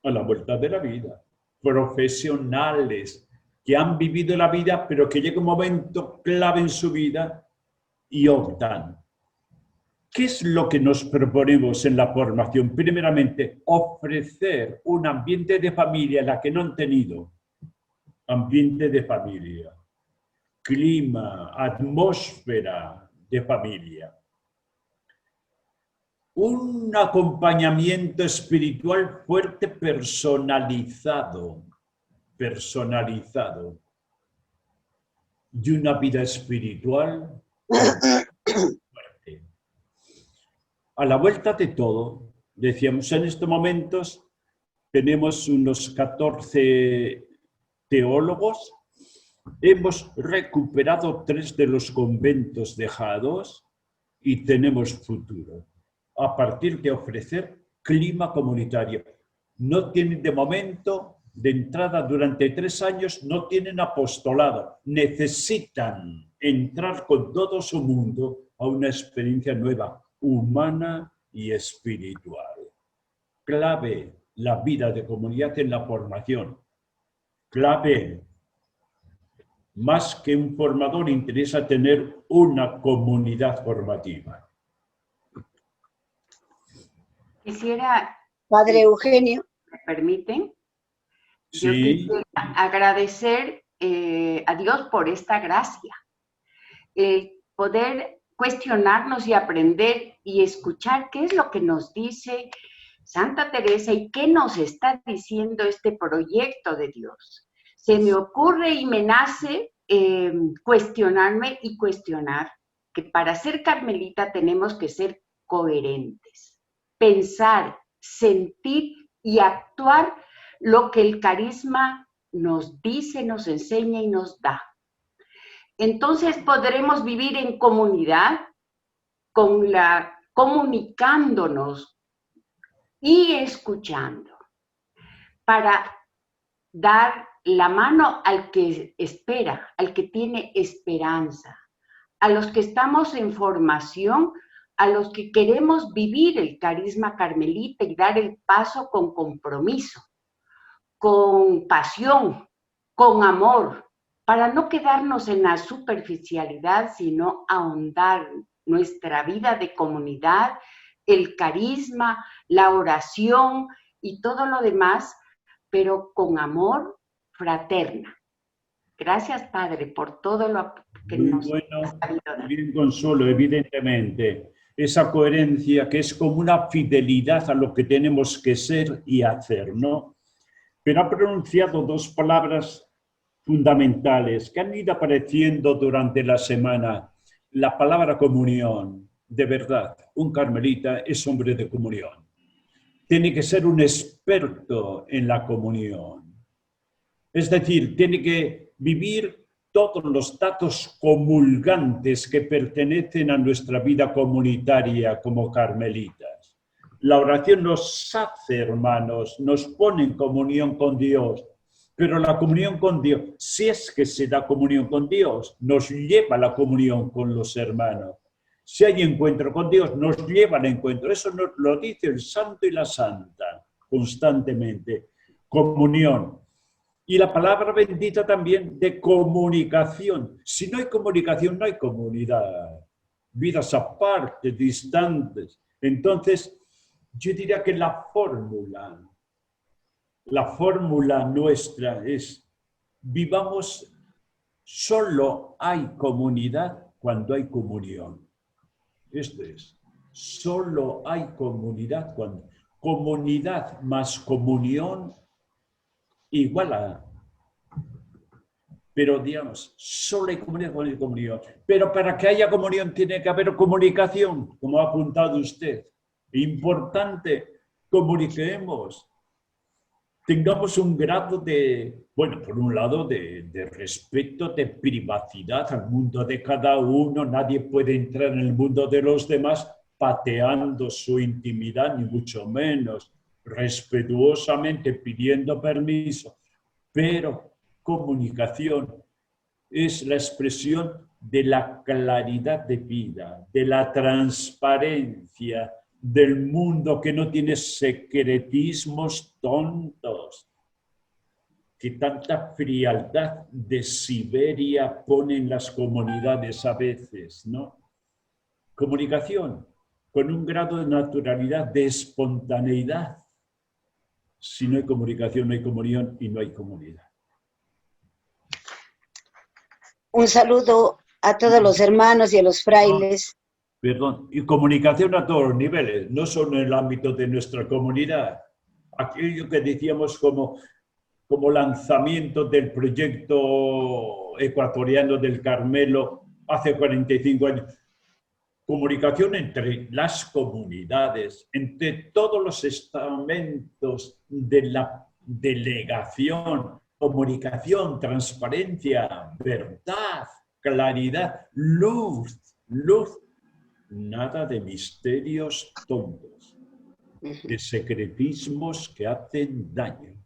a la vuelta de la vida, profesionales que han vivido la vida, pero que llega un momento clave en su vida y optan. ¿Qué es lo que nos proponemos en la formación? Primeramente, ofrecer un ambiente de familia, la que no han tenido. Ambiente de familia, clima, atmósfera de familia. un acompañamiento espiritual fuerte, personalizado, y una vida espiritual fuerte. A la vuelta de todo, decíamos, en estos momentos tenemos unos 14 teólogos, hemos recuperado 3 de los conventos dejados y tenemos futuro a partir de ofrecer clima comunitario. No tienen de momento, de entrada durante 3 años, no tienen apostolado. Necesitan entrar con todo su mundo a una experiencia nueva, humana y espiritual. Clave la vida de comunidad en la formación. Clave, más que un formador, interesa tener una comunidad formativa. Quisiera, Padre Eugenio. ¿me permiten? Yo Sí. quisiera agradecer a Dios por esta gracia. Poder cuestionarnos y aprender y escuchar qué es lo que nos dice Santa Teresa y qué nos está diciendo este proyecto de Dios. Se me ocurre y me nace cuestionarme y cuestionar que para ser carmelita tenemos que ser coherentes, pensar, sentir y actuar lo que el carisma nos dice, nos enseña y nos da. Entonces podremos vivir en comunidad, comunicándonos y escuchando, para dar la mano al que espera, al que tiene esperanza, a los que estamos en formación, a los que queremos vivir el carisma carmelita y dar el paso con compromiso, con pasión, con amor, para no quedarnos en la superficialidad, sino ahondar nuestra vida de comunidad, el carisma, la oración y todo lo demás, pero con amor fraterna. Gracias, Padre, por todo lo que nos ha sabido dar. Bien, Consuelo, evidentemente. Esa coherencia que es como una fidelidad a lo que tenemos que ser y hacer, ¿no? Pero ha pronunciado 2 palabras fundamentales que han ido apareciendo durante la semana. La palabra comunión. De verdad, un carmelita es hombre de comunión. Tiene que ser un experto en la comunión. Es decir, tiene que vivir todos los datos comulgantes que pertenecen a nuestra vida comunitaria como carmelitas. La oración nos hace, hermanos, nos pone en comunión con Dios, pero la comunión con Dios, si es que se da comunión con Dios, nos lleva a la comunión con los hermanos. Si hay encuentro con Dios, nos lleva al encuentro. Eso nos lo dice el santo y la santa constantemente. Comunión. Y la palabra bendita también de comunicación. Si no hay comunicación, no hay comunidad. Vidas aparte, distantes. Entonces, yo diría que la fórmula nuestra es: vivamos, solo hay comunidad cuando hay comunión. Esto es, solo hay comunidad cuando comunidad más comunión igual a, pero digamos, solo hay comunidad cuando hay comunión. Pero para que haya comunión tiene que haber comunicación, como ha apuntado usted. Importante, comuniquemos. Tengamos un grado de, bueno, por un lado, de respeto, de privacidad al mundo de cada uno. Nadie puede entrar en el mundo de los demás pateando su intimidad, ni mucho menos, respetuosamente pidiendo permiso. Pero comunicación es la expresión de la claridad de vida, de la transparencia, del mundo que no tiene secretismos tontos, que tanta frialdad de Siberia pone en las comunidades a veces, ¿no? Comunicación con un grado de naturalidad, de espontaneidad. Si no hay comunicación, no hay comunión y no hay comunidad. Un saludo a todos los hermanos y a los frailes Perdón, y comunicación a todos los niveles, no solo en el ámbito de nuestra comunidad. Aquello que decíamos como lanzamiento del proyecto ecuatoriano del Carmelo hace 45 años. Comunicación entre las comunidades, entre todos los estamentos de la delegación, comunicación, transparencia, verdad, claridad, luz, nada de misterios tontos, de secretismos que hacen daño.